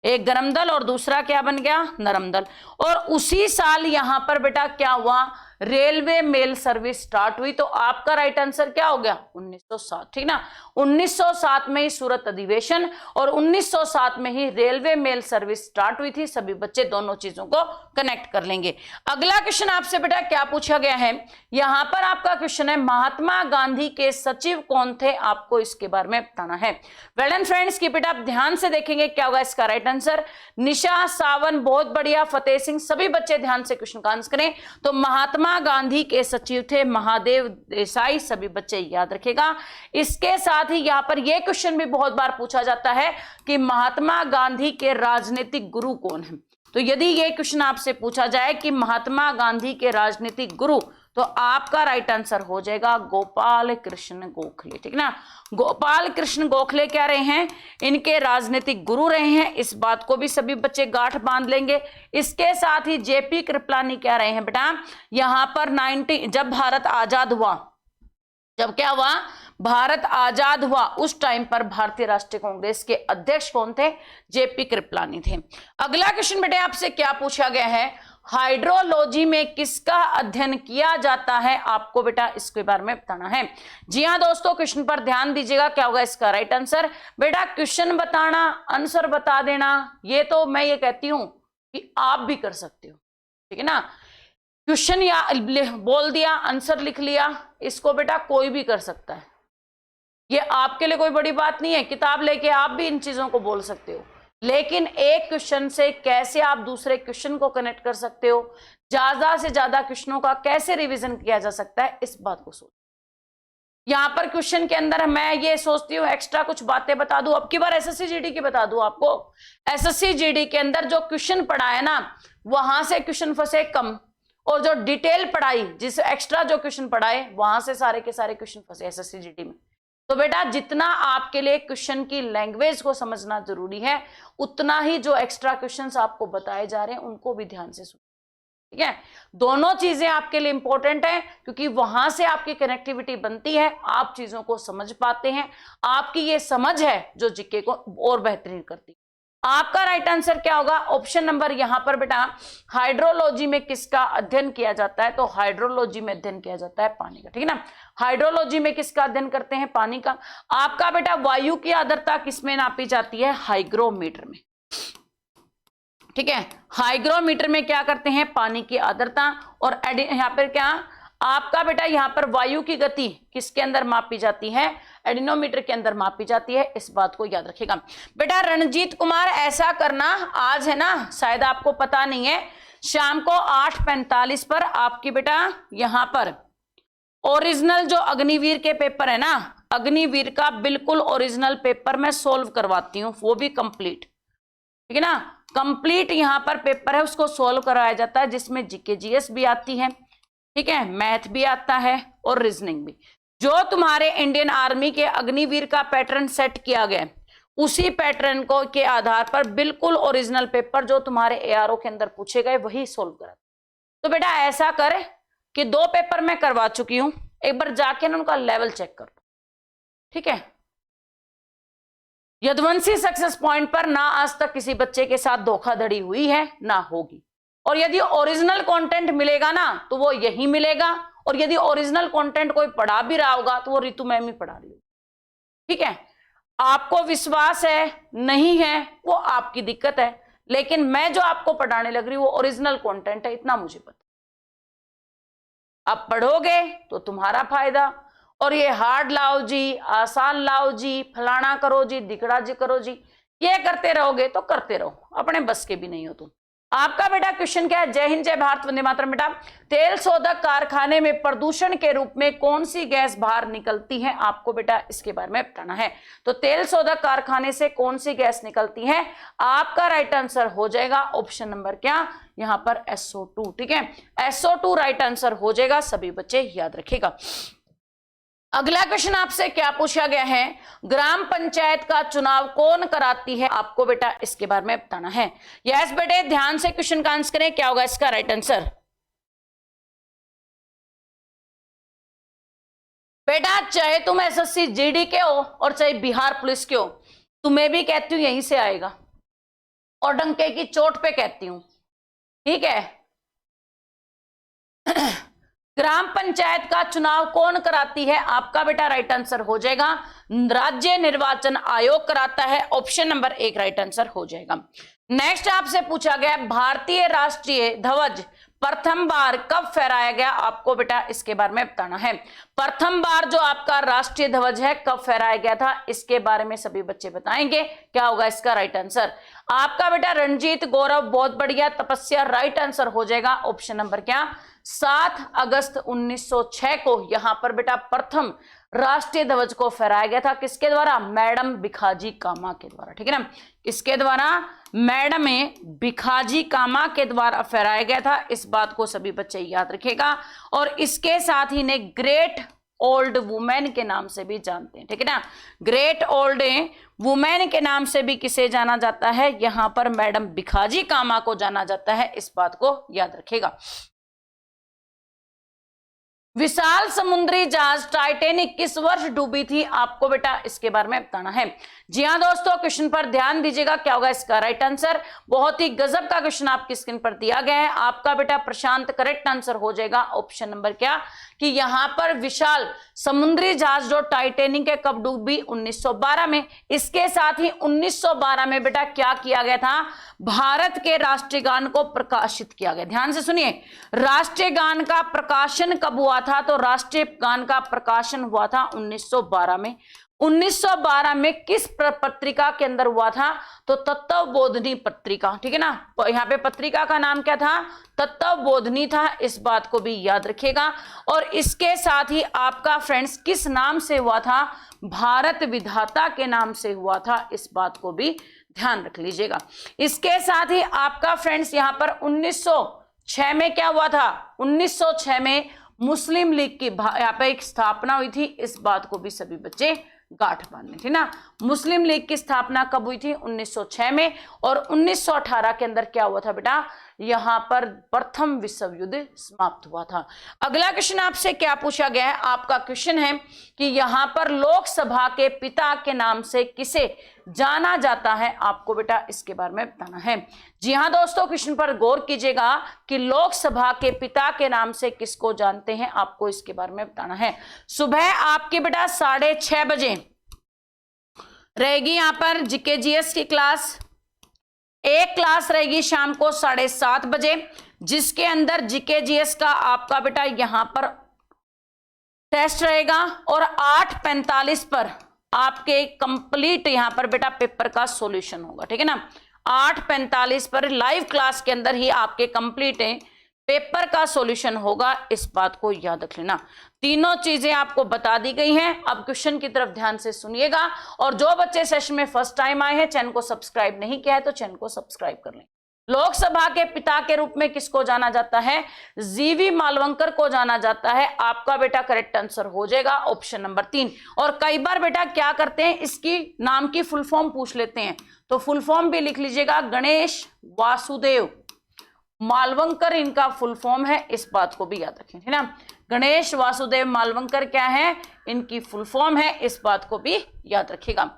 एक गरम दल और दूसरा क्या बन गया? नरम दल। और उसी साल यहां पर बेटा क्या हुआ? रेलवे मेल सर्विस स्टार्ट हुई। तो आपका राइट आंसर क्या हो गया? 1907, ठीक ना। 1907 में ही सूरत अधिवेशन और 1907 में ही रेलवे मेल सर्विस स्टार्ट हुई थी। सभी बच्चे दोनों चीजों को कनेक्ट कर लेंगे। अगला क्वेश्चन आपसे बेटा क्या पूछा गया है, यहां पर आपका क्वेश्चन है महात्मा गांधी के सचिव कौन थे? आपको इसके बारे में बताना है। Well done friends, keep it up, ध्यान से देखेंगे क्या होगा इसका राइट आंसर। निशा, सावन, बहुत बढ़िया, फतेह सिंह, सभी बच्चे ध्यान से क्वेश्चन का आंसर करें। तो महात्मा गांधी के सचिव थे महादेव देसाई, सभी बच्चे याद रखेगा। इसके साथ ही यहां पर यह क्वेश्चन भी बहुत बार पूछा जाता है कि महात्मा गांधी के राजनीतिक गुरु कौन है। तो यदि यह क्वेश्चन आपसे पूछा जाए कि महात्मा गांधी के राजनीतिक गुरु, तो आपका राइट आंसर हो जाएगा गोपाल कृष्ण गोखले, ठीक ना। गोपाल कृष्ण गोखले क्या रहे हैं? इनके राजनीतिक गुरु रहे हैं, इस बात को भी सभी बच्चे गांठ बांध लेंगे। इसके साथ ही जेपी कृपलानी क्या रहे हैं बेटा? यहां पर जब भारत आजाद हुआ, जब क्या हुआ? भारत आजाद हुआ, उस टाइम पर भारतीय राष्ट्रीय कांग्रेस के अध्यक्ष कौन थे? जेपी कृपलानी थे। अगला क्वेश्चन बेटे आपसे क्या पूछा गया है, हाइड्रोलॉजी में किसका अध्ययन किया जाता है, आपको बेटा इसके बारे में बताना है। जी हाँ दोस्तों, क्वेश्चन पर ध्यान दीजिएगा, क्या होगा इसका राइट आंसर। बेटा क्वेश्चन बताना, आंसर बता देना, ये तो मैं ये कहती हूं कि आप भी कर सकते हो, ठीक है ना। क्वेश्चन या बोल दिया, आंसर लिख लिया, इसको बेटा कोई भी कर सकता है, ये आपके लिए कोई बड़ी बात नहीं है। किताब लेके आप भी इन चीजों को बोल सकते हो, लेकिन एक क्वेश्चन से कैसे आप दूसरे क्वेश्चन को कनेक्ट कर सकते हो, ज्यादा से ज्यादा क्वेश्चनों का कैसे रिवीजन किया जा सकता है, इस बात को सोच। यहां पर क्वेश्चन के अंदर मैं ये सोचती हूँ एक्स्ट्रा कुछ बातें बता दूं, अब की बार एसएससी जीडी की बता दूं आपको। एसएससी जीडी के अंदर जो क्वेश्चन पढ़ा है ना, वहां से क्वेश्चन फंसे कम, और जो डिटेल पढ़ाई, जिस एक्स्ट्रा जो क्वेश्चन पढ़ाए, वहां से सारे के सारे क्वेश्चन फंसे एसएससी जीडी में। तो बेटा जितना आपके लिए क्वेश्चन की लैंग्वेज को समझना जरूरी है, उतना ही जो एक्स्ट्रा क्वेश्चंस आपको बताए जा रहे हैं उनको भी ध्यान से सुनो, ठीक है। दोनों चीजें आपके लिए इंपॉर्टेंट है, क्योंकि वहां से आपकी कनेक्टिविटी बनती है, आप चीजों को समझ पाते हैं, आपकी ये समझ है जो जीके को और बेहतरीन करती है। आपका राइट आंसर क्या होगा, ऑप्शन नंबर यहां पर बेटा, हाइड्रोलॉजी में किसका अध्ययन किया जाता है, तो हाइड्रोलॉजी में अध्ययन किया जाता है पानी का, ठीक है ना। हाइड्रोलॉजी में किसका अध्ययन करते हैं, पानी का। आपका बेटा वायु की आर्द्रता किसमें नापी जाती है, हाइग्रोमीटर में, ठीक है। हाइग्रोमीटर में क्या करते हैं, पानी की आर्द्रता, और यहां पर क्या आपका बेटा, यहां पर वायु की गति किसके अंदर मापी जाती है, एडिनोमीटर के अंदर मापी जाती है, इस बात को याद रखिएगा। बेटा रणजीत कुमार, ऐसा करना, आज है ना, शायद आपको पता नहीं है, शाम को 8:45 पर आपकी बेटा यहां पर ओरिजिनल जो अग्निवीर के पेपर है ना, अग्निवीर का बिल्कुल ओरिजिनल पेपर मैं सोल्व करवाती हूँ, वो भी कंप्लीट, ठीक है ना। कंप्लीट यहां पर पेपर है, उसको सोल्व करवाया जाता है, जिसमें जीके जीएस भी आती है, ठीक है, मैथ भी आता है और रीजनिंग भी। जो तुम्हारे इंडियन आर्मी के अग्निवीर का पैटर्न सेट किया गया, उसी पैटर्न को के आधार पर बिल्कुल ओरिजिनल पेपर जो तुम्हारे एआरओ के अंदर पूछे गए वही सोल्व करा। तो बेटा ऐसा कर कि 2 पेपर मैं करवा चुकी हूं, एक बार जाके ना उनका लेवल चेक कर, ठीक है। यदुवंशी सक्सेस पॉइंट पर ना आज तक किसी बच्चे के साथ धोखाधड़ी हुई है, ना होगी, और यदि ओरिजिनल कंटेंट मिलेगा ना तो वो यही मिलेगा, और यदि ओरिजिनल कंटेंट कोई पढ़ा भी रहा होगा तो वो रितु मैम ही पढ़ा रही होगी, ठीक है। आपको विश्वास है नहीं है वो आपकी दिक्कत है, लेकिन मैं जो आपको पढ़ाने लग रही हूँ वो ओरिजिनल कंटेंट है, इतना मुझे पता। आप पढ़ोगे तो तुम्हारा फायदा, और ये हार्ड लाओ जी, आसान लाओ जी, फलाना करो जी, दिखड़ा जी करो जी, ये करते रहोगे तो करते रहो, अपने बस के भी नहीं हो तुम। आपका बेटा क्वेश्चन क्या है, जय हिंद जय भारत वंदे मातरम। बेटा तेल शोधक कारखाने में प्रदूषण के रूप में कौन सी गैस बाहर निकलती है, आपको बेटा इसके बारे में बताना है। तो तेल शोधक कारखाने से कौन सी गैस निकलती है, आपका राइट आंसर हो जाएगा ऑप्शन नंबर क्या, यहां पर SO2, ठीक है। SO2 राइट आंसर हो जाएगा, सभी बच्चे याद रखिएगा। अगला क्वेश्चन आपसे क्या पूछा गया है, ग्राम पंचायत का चुनाव कौन कराती है, आपको बेटा इसके बारे में बताना है। यस बेटे ध्यान से क्वेश्चन का आंसर करें, क्या होगा इसका राइट आंसर। बेटा चाहे तुम एसएससी जीडी के हो और चाहे बिहार पुलिस के हो, तुम्हें भी कहती हूं यहीं से आएगा, और डंके की चोट पे कहती हूं, ठीक है। ग्राम पंचायत का चुनाव कौन कराती है, आपका बेटा राइट आंसर हो जाएगा राज्य निर्वाचन आयोग कराता है, ऑप्शन नंबर 1 राइट आंसर हो जाएगा। नेक्स्ट आपसे पूछा गया भारतीय राष्ट्रीय ध्वज प्रथम बार कब फहराया गया, आपको बेटा इसके बारे में बताना है। प्रथम बार जो आपका राष्ट्रीय ध्वज है कब फहराया गया था, इसके बारे में सभी बच्चे बताएंगे, क्या होगा इसका राइट आंसर। आपका बेटा रंजीत गौरव बहुत बढ़िया, तपस्या राइट आंसर हो जाएगा, ऑप्शन नंबर क्या 7 अगस्त 1906 को यहां पर बेटा प्रथम राष्ट्रीय ध्वज को फहराया गया था, किसके द्वारा, मैडम भिखाजी कामा के द्वारा, ठीक है ना। किसके द्वारा, मैडम भिखाजी कामा के द्वारा फहराया गया था, इस बात को सभी बच्चे याद रखिएगा। और इसके साथ ही ने ग्रेट ओल्ड वुमेन के नाम से भी जानते हैं, ठीक है ना। ग्रेट ओल्ड वुमेन के नाम से भी किसे जाना जाता है, यहां पर मैडम भिखाजी कामा को जाना जाता है, इस बात को याद रखिएगा। विशाल समुद्री जहाज टाइटैनिक किस वर्ष डूबी थी, आपको बेटा इसके बारे में बताना है। जी हाँ दोस्तों, क्वेश्चन पर ध्यान दीजिएगा, क्या होगा इसका राइट आंसर। बहुत ही गजब का क्वेश्चन आपकी स्क्रीन पर दिया गया है। आपका बेटा प्रशांत करेक्ट आंसर हो जाएगा ऑप्शन नंबर क्या, कि यहां पर विशाल समुद्री जहाज जो टाइटैनिक है कब डूबी, 1912 में। इसके साथ ही 1912 में बेटा क्या किया गया था, भारत के राष्ट्रीय गान को प्रकाशित किया गया। ध्यान से सुनिए, राष्ट्रीय गान का प्रकाशन कब हुआ था, तो राष्ट्रीय गान का प्रकाशन हुआ था 1912 में। 1912 में किस पत्रिका के अंदर हुआ था, तो तत्वबोधिनी पत्रिका, ठीक है ना। यहाँ पे पत्रिका का नाम क्या था, तत्वबोधिनी था, इस बात को भी याद रखिएगा। और इसके साथ ही आपका फ्रेंड्स किस नाम से हुआ था, भारत विधाता के नाम से हुआ था, इस बात को भी ध्यान रख लीजिएगा। इसके साथ ही आपका फ्रेंड्स यहाँ पर 1906 में क्या हुआ था, 1906 में मुस्लिम लीग की यहाँ पे एक स्थापना हुई थी, इस बात को भी सभी बच्चे गांठ बांधने थी ना। मुस्लिम लीग की स्थापना कब हुई थी, 1906 में। और 1918 के अंदर क्या हुआ था बेटा, यहां पर प्रथम विश्व युद्ध समाप्त हुआ था। अगला क्वेश्चन आपसे क्या पूछा गया है, आपका क्वेश्चन है कि यहां पर लोकसभा के पिता के नाम से किसे जाना जाता है, आपको बेटा इसके बारे में बताना है। जी हाँ दोस्तों, क्वेश्चन पर गौर कीजिएगा कि लोकसभा के पिता के नाम से किसको जानते हैं, आपको इसके बारे में बताना है। सुबह आपकी बेटा 6:30 बजे रहेगी यहां पर जीके जीएस की क्लास। एक क्लास रहेगी शाम को 7:30 बजे, जिसके अंदर जीके जीएस का आपका बेटा यहां पर टेस्ट रहेगा। और 8:45 पर आपके कंप्लीट यहां पर बेटा पेपर का सॉल्यूशन होगा, ठीक है ना। 8:45 पर लाइव क्लास के अंदर ही आपके कंप्लीट पेपर का सॉल्यूशन होगा, इस बात को याद रख लेना। तीनों चीजें आपको बता दी गई हैं। अब क्वेश्चन की तरफ ध्यान से सुनिएगा। और जो बच्चे सेशन में फर्स्ट टाइम आए हैं, चैनल को सब्सक्राइब नहीं किया है तो चैनल को सब्सक्राइब कर लें। लोकसभा के पिता के रूप में किसको जाना जाता है, जीवी मालवंकर को जाना जाता है। आपका बेटा करेक्ट आंसर हो जाएगा ऑप्शन नंबर 3। और कई बार बेटा क्या करते हैं, इसकी नाम की फुल फॉर्म पूछ लेते हैं, तो फुल फॉर्म भी लिख लीजिएगा, गणेश वासुदेव मालवंकर इनका फुल फॉर्म है, इस बात को भी याद रखें, है ना। गणेश वासुदेव मालवंकर क्या है, इनकी फुल फॉर्म है, इस बात को भी याद रखिएगा।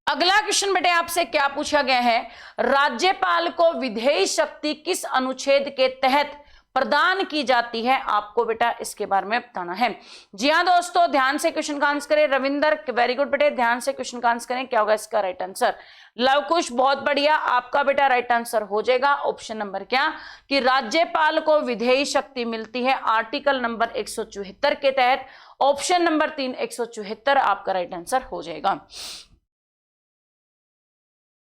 अगला क्वेश्चन बेटे आपसे क्या पूछा गया है, राज्यपाल को विधेयी शक्ति किस अनुच्छेद के तहत प्रदान की जाती है, आपको बेटा इसके बारे में बताना है। जी हाँ दोस्तों, ध्यान से क्वेश्चन का आंसर करें। रविंदर वेरी गुड बेटे, ध्यान से क्वेश्चन का आंसर करें, क्या होगा इसका राइट आंसर। लवकुश बहुत बढ़िया, आपका बेटा राइट आंसर हो जाएगा ऑप्शन नंबर क्या, कि राज्यपाल को विधेयी शक्ति मिलती है आर्टिकल नंबर 174 के तहत। ऑप्शन नंबर 3 174 आपका राइट आंसर हो जाएगा।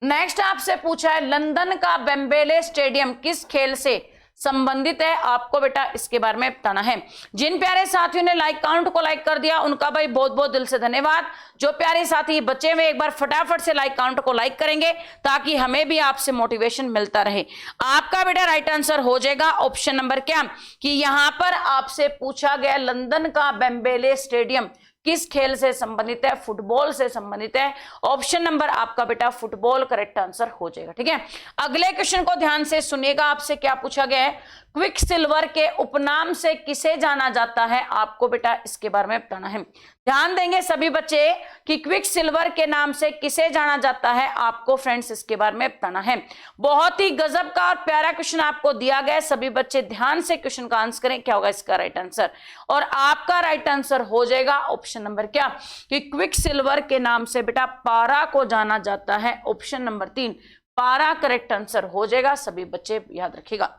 नेक्स्ट आपसे पूछा है, लंदन का वेम्बले स्टेडियम किस खेल से संबंधित है, आपको बेटा इसके बारे में बताना है। जिन प्यारे साथियों ने लाइक काउंट को लाइक कर दिया, उनका भाई बहुत बहुत दिल से धन्यवाद। जो प्यारे साथी बचे हुए एक बार फटाफट से लाइक काउंट को लाइक करेंगे, ताकि हमें भी आपसे मोटिवेशन मिलता रहे। आपका बेटा राइट आंसर हो जाएगा ऑप्शन नंबर क्या, कि यहां पर आपसे पूछा गया लंदन का वेम्बले स्टेडियम किस खेल से संबंधित है, फुटबॉल से संबंधित है। ऑप्शन नंबर आपका बेटा फुटबॉल करेक्ट आंसर हो जाएगा, ठीक है। अगले क्वेश्चन को ध्यान से सुनिएगा, आपसे क्या पूछा गया है, क्विक सिल्वर के उपनाम से किसे जाना जाता है, आपको बेटा इसके बारे में बताना है। ध्यान देंगे सभी बच्चे कि क्विक सिल्वर के नाम से किसे जाना जाता है, आपको फ्रेंड्स इसके बारे में बताना है। बहुत ही गजब का और प्यारा क्वेश्चन आपको दिया गया है, सभी बच्चे ध्यान से क्वेश्चन का आंसर करें, क्या होगा इसका राइट आंसर। और आपका राइट आंसर हो जाएगा ऑप्शन नंबर क्या, कि क्विक सिल्वर के नाम से बेटा पारा को जाना जाता है। ऑप्शन नंबर 3 पारा करेक्ट आंसर हो जाएगा, सभी बच्चे याद रखिएगा।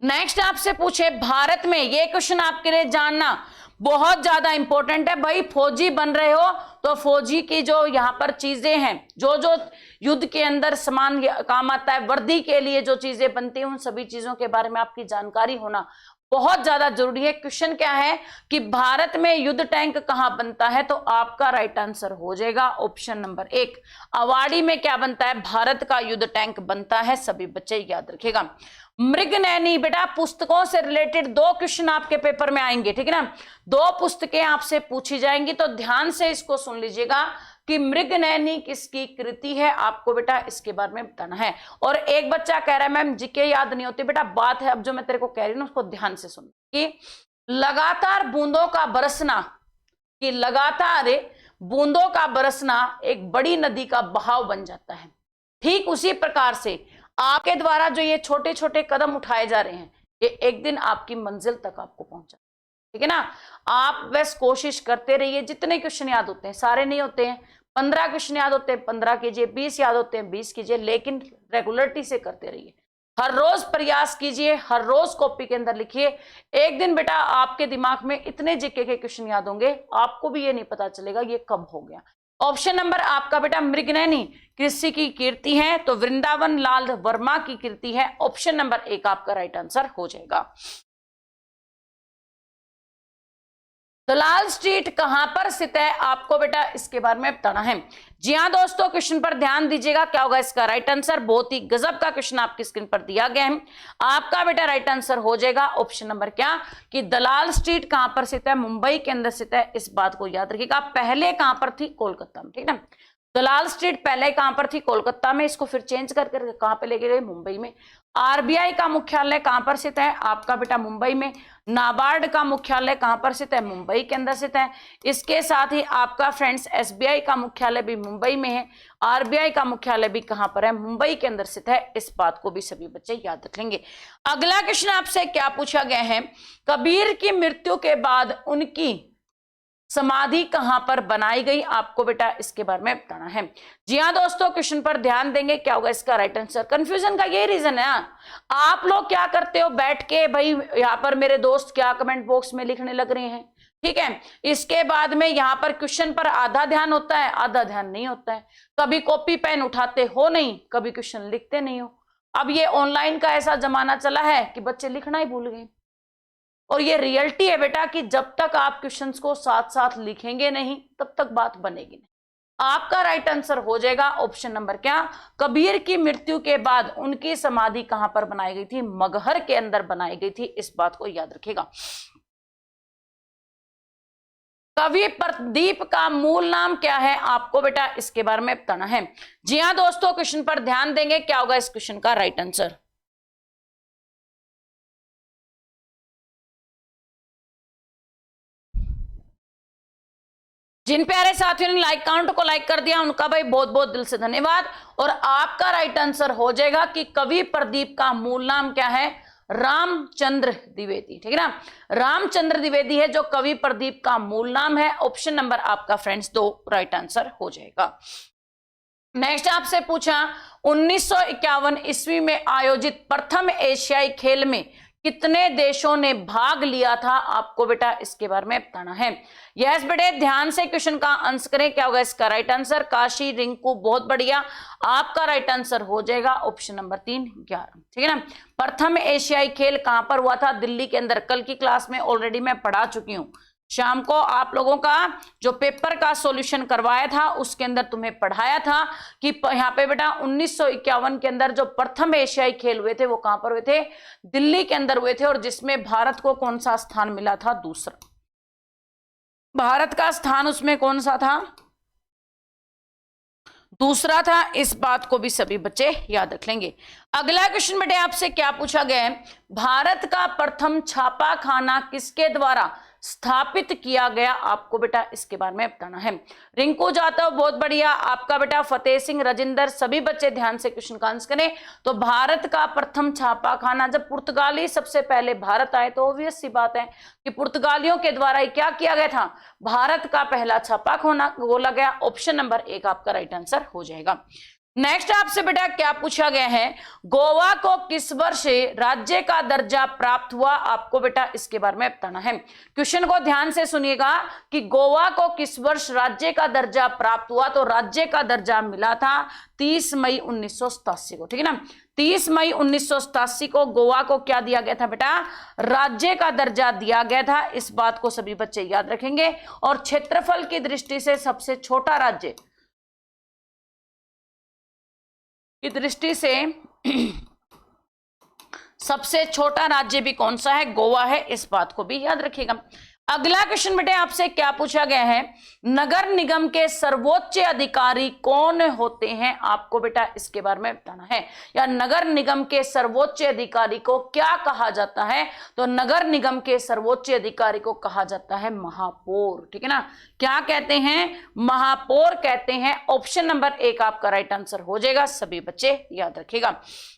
नेक्स्ट आपसे पूछे, भारत में, ये क्वेश्चन आपके लिए जानना बहुत ज्यादा इंपॉर्टेंट है भाई। फौजी बन रहे हो तो फौजी की जो यहाँ पर चीजें हैं, जो जो युद्ध के अंदर सामान काम आता है, वर्दी के लिए जो चीजें बनती हैं, उन सभी चीजों के बारे में आपकी जानकारी होना बहुत ज्यादा जरूरी है। क्वेश्चन क्या है कि भारत में युद्ध टैंक कहां बनता है, तो आपका राइट आंसर हो जाएगा ऑप्शन नंबर 1 अवाड़ी में क्या बनता है, भारत का युद्ध टैंक बनता है, सभी बच्चे याद रखेगा। मृगनयनी बेटा पुस्तकों से रिलेटेड 2 क्वेश्चन आपके पेपर में आएंगे, ठीक है ना। 2 पुस्तकें आपसे पूछी जाएंगी, तो ध्यान से इसको सुन लीजिएगा कि मृगनयनी किसकी कृति है, आपको बेटा इसके बारे में बताना है। और एक बच्चा कह रहा है मैम जीके याद नहीं होती, बेटा बात है अब जो मैं तेरे को कह रही हूँ ना उसको ध्यान से सुन, कि लगातार बूंदों का बरसना, कि लगातार बूंदों का बरसना एक बड़ी नदी का बहाव बन जाता है। ठीक उसी प्रकार से आपके द्वारा जो ये छोटे छोटे कदम उठाए जा रहे हैं, ये एक दिन आपकी मंजिल तक आपको पहुंचा, ठीक है ना। आप बस कोशिश करते रहिए। जितने क्वेश्चन याद होते हैं, सारे नहीं होते हैं, 15 क्वेश्चन याद होते हैं 15 कीजिए, 20 याद होते हैं 20 कीजिए, लेकिन रेगुलरिटी से करते रहिए। हर रोज प्रयास कीजिए, हर रोज कॉपी के अंदर लिखिए। एक दिन बेटा आपके दिमाग में इतने जीके के क्वेश्चन याद होंगे, आपको भी ये नहीं पता चलेगा ये कब हो गया। ऑप्शन नंबर आपका बेटा मृगनयनी कृषि की कीर्ति है, तो वृंदावन लाल वर्मा की कीर्ति है। ऑप्शन नंबर 1 आपका राइट आंसर हो जाएगा। दलाल स्ट्रीट कहां पर स्थित है, आपको बेटा इसके बारे में बताना है। जी हाँ दोस्तों, क्वेश्चन पर ध्यान दीजिएगा, क्या होगा इसका राइट आंसर। बहुत ही गजब का क्वेश्चन आपकी स्क्रीन पर दिया गया है। आपका बेटा राइट आंसर हो जाएगा ऑप्शन नंबर क्या, कि दलाल स्ट्रीट कहां पर स्थित है, मुंबई के अंदर स्थित है। इस बात को याद रखिएगा। पहले कहां पर थी, कोलकाता में, ठीक है ना। दलाल स्ट्रीट पहले कहां पर थी, कोलकाता में, इसको फिर चेंज करके कहां पे लेके गए, मुंबई में। आरबीआई का मुख्यालय कहां पर स्थित है, आपका बेटा मुंबई में। नाबार्ड का मुख्यालय कहां पर स्थित है, मुंबई के अंदर स्थित है। इसके साथ ही आपका फ्रेंड्स एसबीआई का मुख्यालय भी मुंबई में है। आरबीआई का मुख्यालय भी कहां पर है, मुंबई के अंदर स्थित है। इस बात को भी सभी बच्चे याद रख लेंगे। अगला क्वेश्चन आपसे क्या पूछा गया है, कबीर की मृत्यु के बाद उनकी समाधि कहां पर बनाई गई, आपको बेटा इसके बारे में बताना है। जी हाँ दोस्तों, क्वेश्चन पर ध्यान देंगे, क्या होगा इसका राइट आंसर। कंफ्यूजन का ये रीजन है, आप लोग क्या करते हो बैठ के, भाई यहाँ पर मेरे दोस्त क्या कमेंट बॉक्स में लिखने लग रहे हैं, ठीक है। इसके बाद में यहाँ पर क्वेश्चन पर आधा ध्यान होता है, आधा ध्यान नहीं होता है। कभी कॉपी पेन उठाते हो नहीं, कभी क्वेश्चन लिखते नहीं हो। अब ये ऑनलाइन का ऐसा जमाना चला है कि बच्चे लिखना ही भूल गए। और ये रियलिटी है बेटा कि जब तक आप क्वेश्चंस को साथ साथ लिखेंगे नहीं, तब तक बात बनेगी नहीं। आपका राइट आंसर हो जाएगा ऑप्शन नंबर क्या, कबीर की मृत्यु के बाद उनकी समाधि कहां पर बनाई गई थी, मगहर के अंदर बनाई गई थी। इस बात को याद रखिएगा। कवि प्रदीप का मूल नाम क्या है, आपको बेटा इसके बारे में बताना है। जी हाँ दोस्तों, क्वेश्चन पर ध्यान देंगे, क्या होगा इस क्वेश्चन का राइट आंसर। जिन प्यारे साथियों ने लाइक काउंट को लाइक कर दिया, उनका भाई बहुत बहुत दिल से धन्यवाद। और आपका राइट आंसर हो जाएगा कि कवि प्रदीप का मूल नाम क्या है, रामचंद्र द्विवेदी, ठीक है ना। रामचंद्र द्विवेदी है जो कवि प्रदीप का मूल नाम है। ऑप्शन नंबर आपका फ्रेंड्स 2 राइट आंसर हो जाएगा। नेक्स्ट आपसे पूछा 1951 ईस्वी में आयोजित प्रथम एशियाई खेल में कितने देशों ने भाग लिया था, आपको बेटा इसके बारे में बताना है। यस बेटे, ध्यान से क्वेश्चन का आंसर करें, क्या होगा इसका राइट आंसर। काशी, रिंकू, बहुत बढ़िया। आपका राइट आंसर हो जाएगा ऑप्शन नंबर 3 11, ठीक है ना। प्रथम एशियाई खेल कहां पर हुआ था, दिल्ली के अंदर। कल की क्लास में ऑलरेडी मैं पढ़ा चुकी हूं। शाम को आप लोगों का जो पेपर का सॉल्यूशन करवाया था उसके अंदर तुम्हें पढ़ाया था कि यहाँ पे बेटा 1951 के अंदर जो प्रथम एशियाई खेल हुए थे वो कहां पर हुए थे, दिल्ली के अंदर हुए थे। और जिसमें भारत को कौन सा स्थान मिला था, दूसरा। भारत का स्थान उसमें कौन सा था, दूसरा था। इस बात को भी सभी बच्चे याद रख लेंगे। अगला क्वेश्चन बेटे आपसे क्या पूछा गया है, भारत का प्रथम छापा खाना किसके द्वारा स्थापित किया गया, आपको बेटा इसके बारे में बताना है। रिंकू जाटव, बहुत बढ़िया। आपका बेटा फतेह सिंह, राजिंदर, सभी बच्चे ध्यान से क्वेश्चन का आंसर करें। तो भारत का प्रथम छापा खाना, जब पुर्तगाली सबसे पहले भारत आए तो ऑब्वियस सी बात है कि पुर्तगालियों के द्वारा ही क्या किया गया था, भारत का पहला छापा खाना खोला गया। ऑप्शन नंबर 1 आपका राइट आंसर हो जाएगा। नेक्स्ट आपसे बेटा क्या पूछा गया है, गोवा को किस वर्ष राज्य का दर्जा प्राप्त हुआ, आपको बेटा इसके बारे में बताना है। क्वेश्चन को ध्यान से सुनिएगा कि गोवा को किस वर्ष राज्य का दर्जा प्राप्त हुआ, तो राज्य का दर्जा मिला था 30 मई 1987 को, ठीक है ना। 30 मई 1987 को गोवा को क्या दिया गया था बेटा, राज्य का दर्जा दिया गया था। इस बात को सभी बच्चे याद रखेंगे। और क्षेत्रफल की दृष्टि से सबसे छोटा राज्य की दृष्टि से सबसे छोटा राज्य भी कौन सा है, गोवा है। इस बात को भी याद रखिएगा। अगला क्वेश्चन बेटे आपसे क्या पूछा गया है, नगर निगम के सर्वोच्च अधिकारी कौन होते हैं, आपको बेटा इसके बारे में बताना है। या नगर निगम के सर्वोच्च अधिकारी को क्या कहा जाता है, तो नगर निगम के सर्वोच्च अधिकारी को कहा जाता है महापौर। ठीक है ना, क्या कहते हैं, महापौर कहते हैं। ऑप्शन नंबर 1 आपका राइट आंसर हो जाएगा, सभी बच्चे याद रखिएगा।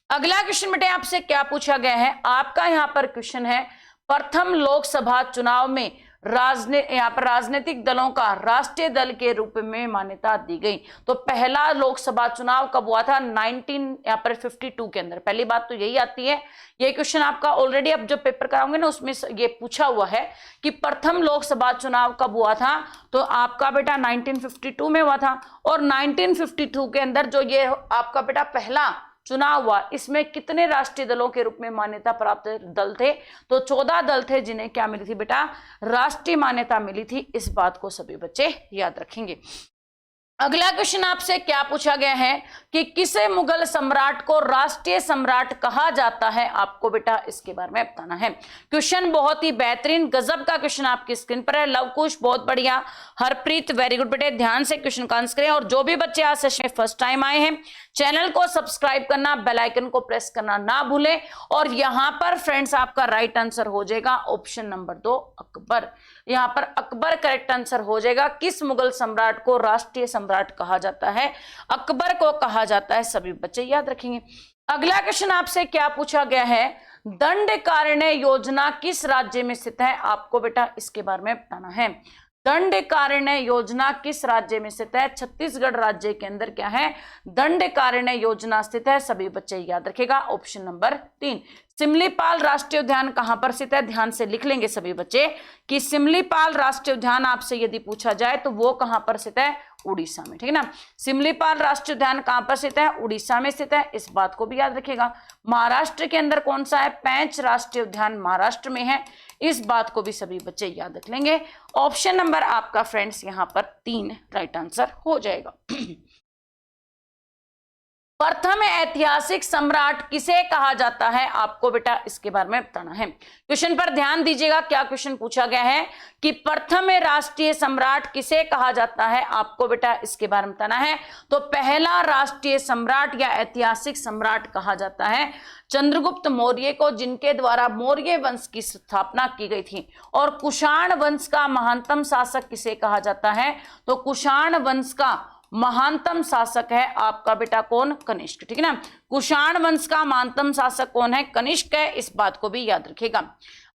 अगला क्वेश्चन बेटे आपसे क्या पूछा गया है, आपका यहां पर क्वेश्चन है, प्रथम लोकसभा चुनाव में यहाँ पर राजनीतिक दलों का राष्ट्रीय दल के रूप में मान्यता दी गई। तो पहला लोकसभा चुनाव कब हुआ था, 1952 के अंदर। पहली बात तो यही आती है, ये क्वेश्चन आपका ऑलरेडी अब जो पेपर कराओगे ना उसमें ये पूछा हुआ है कि प्रथम लोकसभा चुनाव कब हुआ था, तो आपका बेटा 1952 में हुआ था। और 1952 के अंदर जो ये आपका बेटा पहला चुनाव हुआ, इसमें कितने राष्ट्रीय दलों के रूप में मान्यता प्राप्त दल थे, तो 14 दल थे जिन्हें क्या मिली थी बेटा, राष्ट्रीय मान्यता मिली थी। इस बात को सभी बच्चे याद रखेंगे। अगला क्वेश्चन आपसे क्या पूछा गया है कि किसे मुगल सम्राट को राष्ट्रीय सम्राट कहा जाता है, आपको बेटा इसके बारे में बताना है। क्वेश्चन बहुत ही बेहतरीन गजब का क्वेश्चन आपकी स्क्रीन पर है। लवकुश बहुत बढ़िया, हरप्रीत वेरी गुड बेटे, ध्यान से क्वेश्चन का आंसर करें। और जो भी बच्चे आज सेशन में फर्स्ट टाइम आए हैं, चैनल को सब्सक्राइब करना, बेल आइकन को प्रेस करना ना भूलें। और यहां पर फ्रेंड्स आपका राइट आंसर हो जाएगा ऑप्शन नंबर 2 अकबर। यहां पर अकबर करेक्ट आंसर हो जाएगा। किस मुगल सम्राट को राष्ट्रीय सम्राट कहा जाता है, अकबर को कहा जाता है, सभी बच्चे याद रखेंगे। अगला क्वेश्चन आपसे क्या पूछा गया है, दंडकारण्य योजना किस राज्य में स्थित है, आपको बेटा इसके बारे में बताना है। दंडकारण्य योजना किस राज्य में स्थित है, छत्तीसगढ़ राज्य के अंदर क्या है, दंडकारण्य योजना स्थित है, सभी बच्चे याद रखेगा ऑप्शन नंबर 3। सिमलीपाल राष्ट्रीय उद्यान कहां पर स्थित है, ध्यान से लिख लेंगे सभी बच्चे कि सिमलीपाल राष्ट्रीय उद्यान आपसे यदि पूछा जाए तो वो कहां पर स्थित है, उड़ीसा में। ठीक है ना, सिमलीपाल राष्ट्रीय उद्यान कहां पर स्थित है, उड़ीसा में स्थित है, इस बात को भी याद रखिएगा। महाराष्ट्र के अंदर कौन सा है, पेंच राष्ट्रीय उद्यान महाराष्ट्र में है, इस बात को भी सभी बच्चे याद रख लेंगे। ऑप्शन नंबर आपका फ्रेंड्स यहां पर 3 राइट आंसर हो जाएगा। प्रथम ऐतिहासिक सम्राट किसे कहा जाता है, आपको बेटा इसके बारे में बताना है। क्वेश्चन पर ध्यान दीजिएगा, क्या क्वेश्चन पूछा गया है कि प्रथम राष्ट्रीय सम्राट किसे कहा जाता है, आपको बेटा इसके बारे में बताना है। तो पहला राष्ट्रीय सम्राट या ऐतिहासिक सम्राट कहा जाता है चंद्रगुप्त मौर्य को, जिनके द्वारा मौर्य वंश की स्थापना की गई थी। और कुषाण वंश का महानतम शासक किसे कहा जाता है, तो कुषाण वंश का महानतम शासक है आपका बेटा कौन, कनिष्क। ठीक है ना, कुषाण वंश का महानतम शासक कौन है, कनिष्क है, इस बात को भी याद रखिएगा।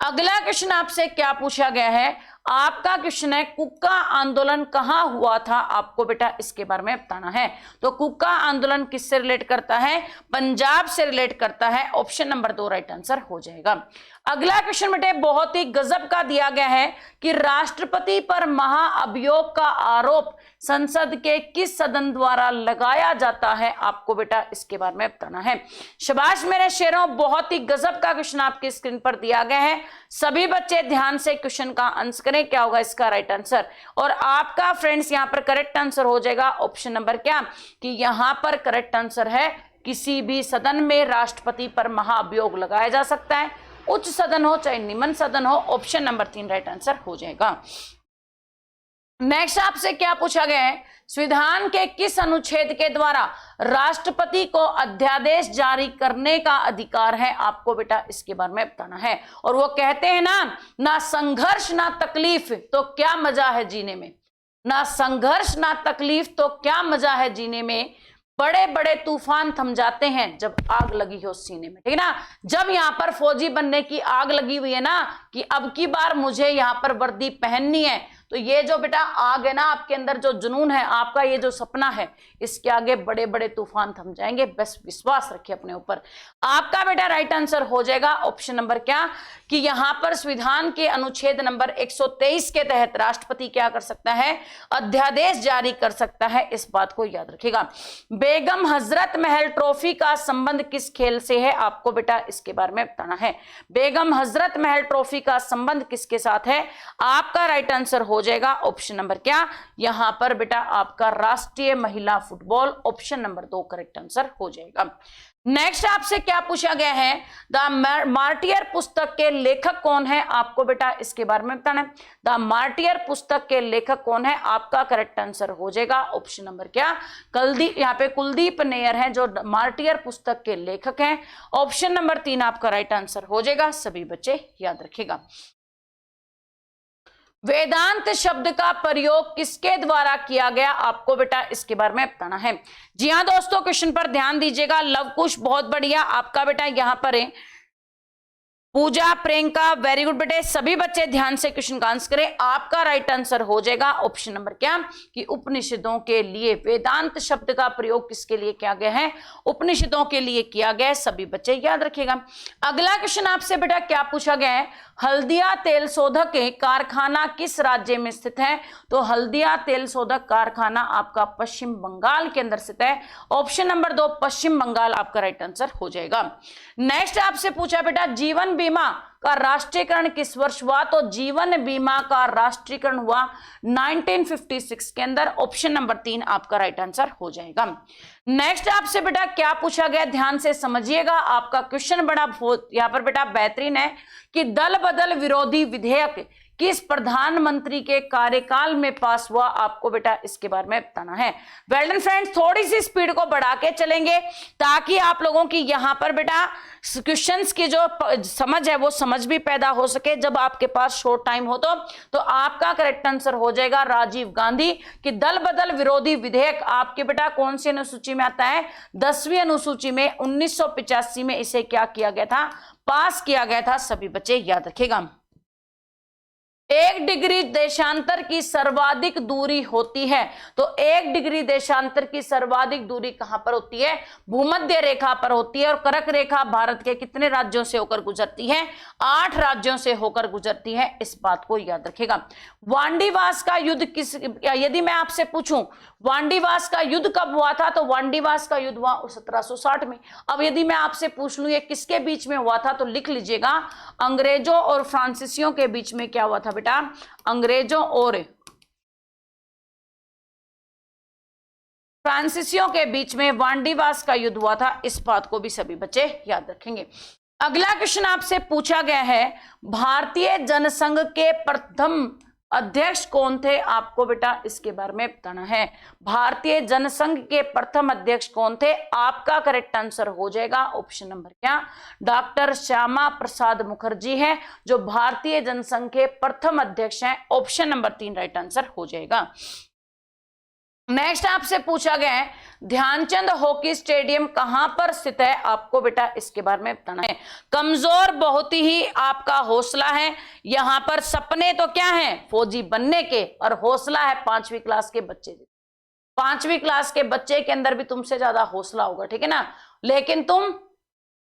अगला क्वेश्चन आपसे क्या पूछा गया है, आपका क्वेश्चन है कुक्का आंदोलन कहां हुआ था, आपको बेटा इसके बारे में बताना है। तो कुक्का आंदोलन किससे रिलेट करता है, पंजाब से रिलेट करता है, ऑप्शन नंबर 2 राइट आंसर हो जाएगा। अगला क्वेश्चन बेटे बहुत ही गजब का दिया गया है कि राष्ट्रपति पर महाअभियोग का आरोप संसद के किस सदन द्वारा लगाया जाता है, आपको बेटा इसके बारे में बताना है। शाबाश मेरे शेरों, बहुत ही गजब का क्वेश्चन आपकी स्क्रीन पर दिया गया है। सभी बच्चे ध्यान से क्वेश्चन का आंसर करें, क्या होगा इसका राइट आंसर। और आपका फ्रेंड्स यहां पर करेक्ट आंसर हो जाएगा ऑप्शन नंबर क्या, कि यहां पर करेक्ट आंसर है किसी भी सदन में राष्ट्रपति पर महाअभियोग लगाया जा सकता है, उच्च सदन हो चाहे निम्न सदन हो, ऑप्शन नंबर 3 राइट आंसर हो जाएगा। नेक्स्ट आपसे क्या पूछा गया है, संविधान के किस अनुच्छेद के द्वारा राष्ट्रपति को अध्यादेश जारी करने का अधिकार है, आपको बेटा इसके बारे में बताना है। और वो कहते हैं ना संघर्ष ना तकलीफ तो क्या मजा है जीने में, ना संघर्ष ना तकलीफ तो क्या मजा है जीने में, बड़े बड़े तूफान थम जाते हैं जब आग लगी हो सीने में। ठीक है ना, जब यहाँ पर फौजी बनने की आग लगी हुई है ना कि अब की बार मुझे यहाँ पर वर्दी पहननी है, तो ये जो बेटा आग है ना आपके अंदर, जो जुनून है आपका, ये जो सपना है, इसके आगे बड़े बड़े तूफान थम जाएंगे, बस विश्वास रखिए अपने ऊपर। आपका बेटा राइट आंसर हो जाएगा ऑप्शन नंबर क्या, कि यहां पर संविधान के अनुच्छेद नंबर 123 के तहत राष्ट्रपति क्या कर सकता है, अध्यादेश जारी कर सकता है, इस बात को याद रखिएगा। बेगम हजरत महल ट्रॉफी का संबंध किस खेल से है, आपको बेटा इसके बारे में बताना है। बेगम हजरत महल ट्रॉफी का संबंध किसके साथ है, आपका राइट आंसर हो हो जाएगा ऑप्शन नंबर क्या, यहां पर बेटा आपका राष्ट्रीय महिला football, option number 2 correct answer हो जाएगा। नेक्स्ट आपसे क्या पूछा गया है, द मार्टियर पुस्तक के लेखक कौन है, आपको बेटा इसके बारे में बताना है। द मार्टियर पुस्तक के लेखक कौन है, आपका करेक्ट आंसर हो जाएगा ऑप्शन नंबर क्या, कुलदीप, यहाँ पे कुलदीप नैयर हैं जो मार्टियर पुस्तक के लेखक हैं, ऑप्शन नंबर 3 आपका राइट आंसर हो जाएगा। सभी बच्चे याद रखेगा। वेदांत शब्द का प्रयोग किसके द्वारा किया गया, आपको बेटा इसके बारे में बताना है। जी हाँ दोस्तों, क्वेश्चन पर ध्यान दीजिएगा। लवकुश बहुत बढ़िया, आपका बेटा यहां पर है। पूजा, प्रियंका वेरी गुड बेटे, सभी बच्चे ध्यान से क्वेश्चन का आंसर करें। आपका राइट आंसर हो जाएगा ऑप्शन नंबर क्या, कि उपनिषदों के लिए वेदांत शब्द का प्रयोग किसके लिए किया गया है, उपनिषदों के लिए किया गया है। सभी बच्चे याद रखिएगा। अगला क्वेश्चन आपसे बेटा क्या पूछा गया है, हल्दिया तेल शोधक कारखाना किस राज्य में स्थित है, तो हल्दिया तेल शोधक कारखाना आपका पश्चिम बंगाल के अंदर स्थित है, ऑप्शन नंबर 2 पश्चिम बंगाल आपका राइट आंसर हो जाएगा। नेक्स्ट आपसे पूछा बेटा जीवन बीमा का राष्ट्रीयकरण किस वर्ष हुआ, तो जीवन बीमा का राष्ट्रीयकरण हुआ 1956 के अंदर, ऑप्शन नंबर 3 आपका राइट आंसर हो जाएगा। नेक्स्ट आपसे बेटा क्या पूछा गया, ध्यान से समझिएगा। आपका क्वेश्चन बड़ा यहां पर बेटा बेहतरीन है कि दल बदल विरोधी विधेयक किस प्रधानमंत्री के कार्यकाल में पास हुआ, आपको बेटा इसके बारे में बताना है। वेल डन फ्रेंड्स, थोड़ी सी स्पीड को बढ़ा के चलेंगे ताकि आप लोगों की यहां पर बेटा क्वेश्चंस की जो समझ है वो समझ भी पैदा हो सके। जब आपके पास शॉर्ट टाइम हो तो आपका करेक्ट आंसर हो जाएगा राजीव गांधी कि दल बदल विरोधी विधेयक आपके बेटा कौन सी अनुसूची में आता है, 10वीं अनुसूची में 1985 में इसे क्या किया गया था, पास किया गया था। सभी बच्चे याद रखेगा। 1 डिग्री देशांतर की सर्वाधिक दूरी होती है, तो 1 डिग्री देशांतर की सर्वाधिक दूरी कहां पर होती है, भूमध्य रेखा पर होती है। और कर्क रेखा भारत के कितने राज्यों से होकर गुजरती है, 8 राज्यों से होकर गुजरती है, इस बात को याद रखेगा। वांडीवास का युद्ध किस, यदि मैं आपसे पूछूं वांडीवास का युद्ध कब हुआ था, तो वांडीवास का युद्ध हुआ 1760 में। अब यदि मैं आपसे पूछ लूं ये किसके बीच में हुआ था, तो लिख लीजिएगा अंग्रेजों और फ्रांसीसियों के बीच में क्या हुआ था बेटा, अंग्रेजों और फ्रांसीसियों के बीच में वांडीवास का युद्ध हुआ था, इस बात को भी सभी बच्चे याद रखेंगे। अगला क्वेश्चन आपसे पूछा गया है भारतीय जनसंघ के प्रथम अध्यक्ष कौन थे, आपको बेटा इसके बारे में बताना है। भारतीय जनसंघ के प्रथम अध्यक्ष कौन थे, आपका करेक्ट आंसर हो जाएगा ऑप्शन नंबर क्या, डॉक्टर श्यामा प्रसाद मुखर्जी हैं जो भारतीय जनसंघ के प्रथम अध्यक्ष हैं, ऑप्शन नंबर 3 राइट आंसर हो जाएगा। नेक्स्ट आपसे पूछा गया है ध्यानचंद हॉकी स्टेडियम कहां पर स्थित है, आपको बेटा इसके बारे में बताना है। कमजोर बहुत ही आपका हौसला है, यहां पर सपने तो क्या है फौजी बनने के, और हौसला है 5वीं क्लास के बच्चे। 5वीं क्लास के बच्चे के अंदर भी तुमसे ज्यादा हौसला होगा, ठीक है ना, लेकिन तुम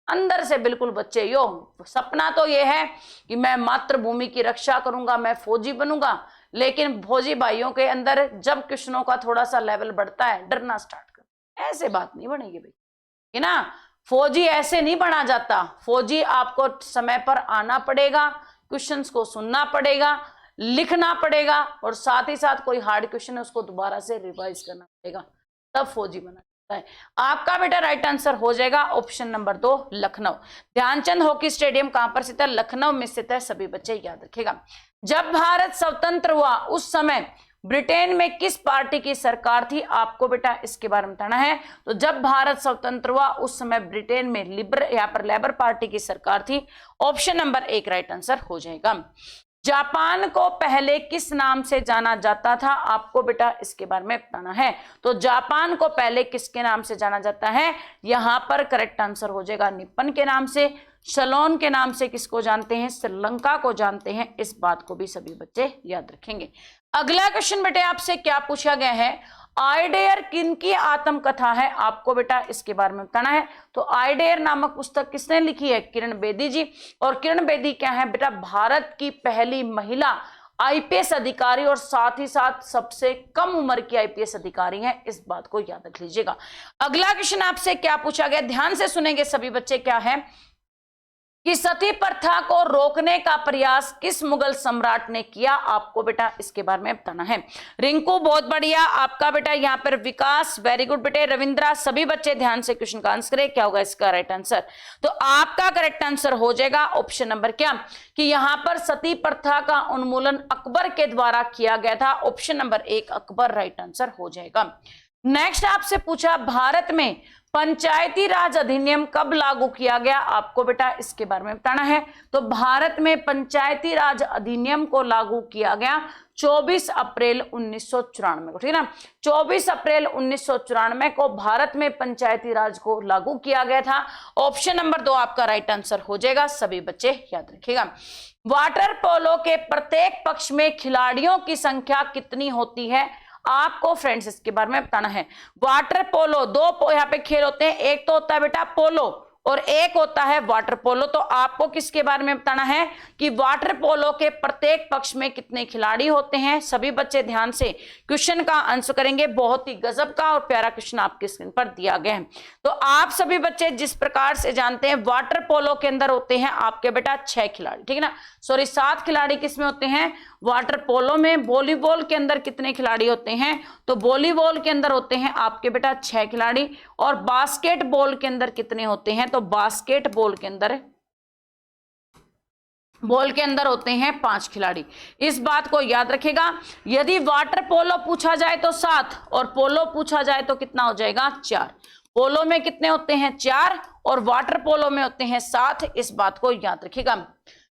अंदर से बिल्कुल बच्चे यो, सपना तो ये है कि मैं मातृभूमि की रक्षा करूंगा, मैं फौजी बनूंगा। लेकिन फौजी भाइयों के अंदर जब कृष्णों का थोड़ा सा लेवल बढ़ता है डरना स्टार्ट कर, ऐसे बात नहीं बनेगी भाई, है ना। फौजी ऐसे नहीं बना जाता, फौजी आपको समय पर आना पड़ेगा, क्वेश्चंस को सुनना पड़ेगा, लिखना पड़ेगा, और साथ ही साथ कोई हार्ड क्वेश्चन है उसको दोबारा से रिवाइज करना पड़ेगा, तब फौजी बना है। आपका बेटा राइट आंसर हो जाएगा option number 2 Lucknow. Dhyanchand hockey stadium कहां पर स्थित है, लखनऊ में स्थित है, सभी बच्चे याद रखेगा। जब भारत स्वतंत्र हुआ उस समय ब्रिटेन में किस पार्टी की सरकार थी, आपको बेटा इसके बारे में बताना है। तो जब भारत स्वतंत्र हुआ उस समय ब्रिटेन में लेबर पार्टी की सरकार थी, ऑप्शन नंबर 1 राइट आंसर हो जाएगा। जापान को पहले किस नाम से जाना जाता था, आपको बेटा इसके बारे में बताना है। तो जापान को पहले किसके नाम से जाना जाता है, यहां पर करेक्ट आंसर हो जाएगा निप्पन के नाम से। शलोन के नाम से किसको जानते हैं, श्रीलंका को जानते हैं, इस बात को भी सभी बच्चे याद रखेंगे। अगला क्वेश्चन बेटे आपसे क्या पूछा गया है, आइडेयर किनकी आत्मकथा है, आपको बेटा इसके बारे में बताना है। तो आइडेयर नामक पुस्तक किसने लिखी है, किरण बेदी जी। और किरण बेदी क्या है बेटा, भारत की पहली महिला आईपीएस अधिकारी और साथ ही साथ सबसे कम उम्र की आईपीएस अधिकारी हैं, इस बात को याद रख लीजिएगा। अगला क्वेश्चन आपसे क्या पूछा गया, ध्यान से सुनेंगे सभी बच्चे, क्या है कि सती प्रथा को रोकने का प्रयास किस मुगल सम्राट ने किया, आपको बेटा इसके बारे में बताना है। रिंकू बहुत बढ़िया, आपका बेटा यहाँ पर विकास, वेरी गुड बेटे। रविंद्रा, सभी बच्चे ध्यान से क्वेश्चन का आंसर करें, क्या होगा इसका राइट आंसर। तो आपका करेक्ट आंसर हो जाएगा ऑप्शन नंबर क्या, कि यहाँ पर सती प्रथा का उन्मूलन अकबर के द्वारा किया गया था। Option number 1 Akbar right answer हो जाएगा। नेक्स्ट आपसे पूछा भारत में पंचायती राज अधिनियम कब लागू किया गया, आपको बेटा इसके बारे में बताना है। तो भारत में पंचायती राज अधिनियम को लागू किया गया 24 अप्रैल 1994 को, ठीक है ना। 24 अप्रैल 1994 को भारत में पंचायती राज को लागू किया गया था। ऑप्शन नंबर 2 आपका राइट आंसर हो जाएगा, सभी बच्चे याद रखिएगा। वाटर पोलो के प्रत्येक पक्ष में खिलाड़ियों की संख्या कितनी होती है, आपको फ्रेंड्स इसके बारे में बताना है। वाटर पोलो, दो यहाँ पे खेल होते हैं, एक तो होता है बेटा पोलो और एक होता है वाटर पोलो। तो आपको किसके बारे में बताना है कि वाटर पोलो के प्रत्येक पक्ष में कितने खिलाड़ी होते हैं। सभी बच्चे ध्यान से क्वेश्चन का आंसर करेंगे, बहुत ही गजब का और प्यारा क्वेश्चन आपकी स्क्रीन पर दिया गया है। तो आप सभी बच्चे जिस प्रकार से जानते हैं वाटर पोलो के अंदर होते हैं आपके बेटा 6 खिलाड़ी, ठीक है ना, सॉरी 7 खिलाड़ी किसमें होते हैं, वाटर पोलो में। वॉलीबॉल के अंदर कितने खिलाड़ी होते हैं, तो वॉलीबॉल के अंदर होते हैं आपके बेटा 6 खिलाड़ी। और बास्केटबॉल के अंदर कितने होते हैं, तो बास्केटबॉल के अंदर होते हैं 5 खिलाड़ी। इस बात को याद रखेगा। यदि वाटर पोलो पूछा जाए तो 7 और पोलो पूछा जाए तो कितना हो जाएगा 4। पोलो में कितने होते हैं 4 और वाटर पोलो में होते हैं 7, इस बात को याद रखिएगा।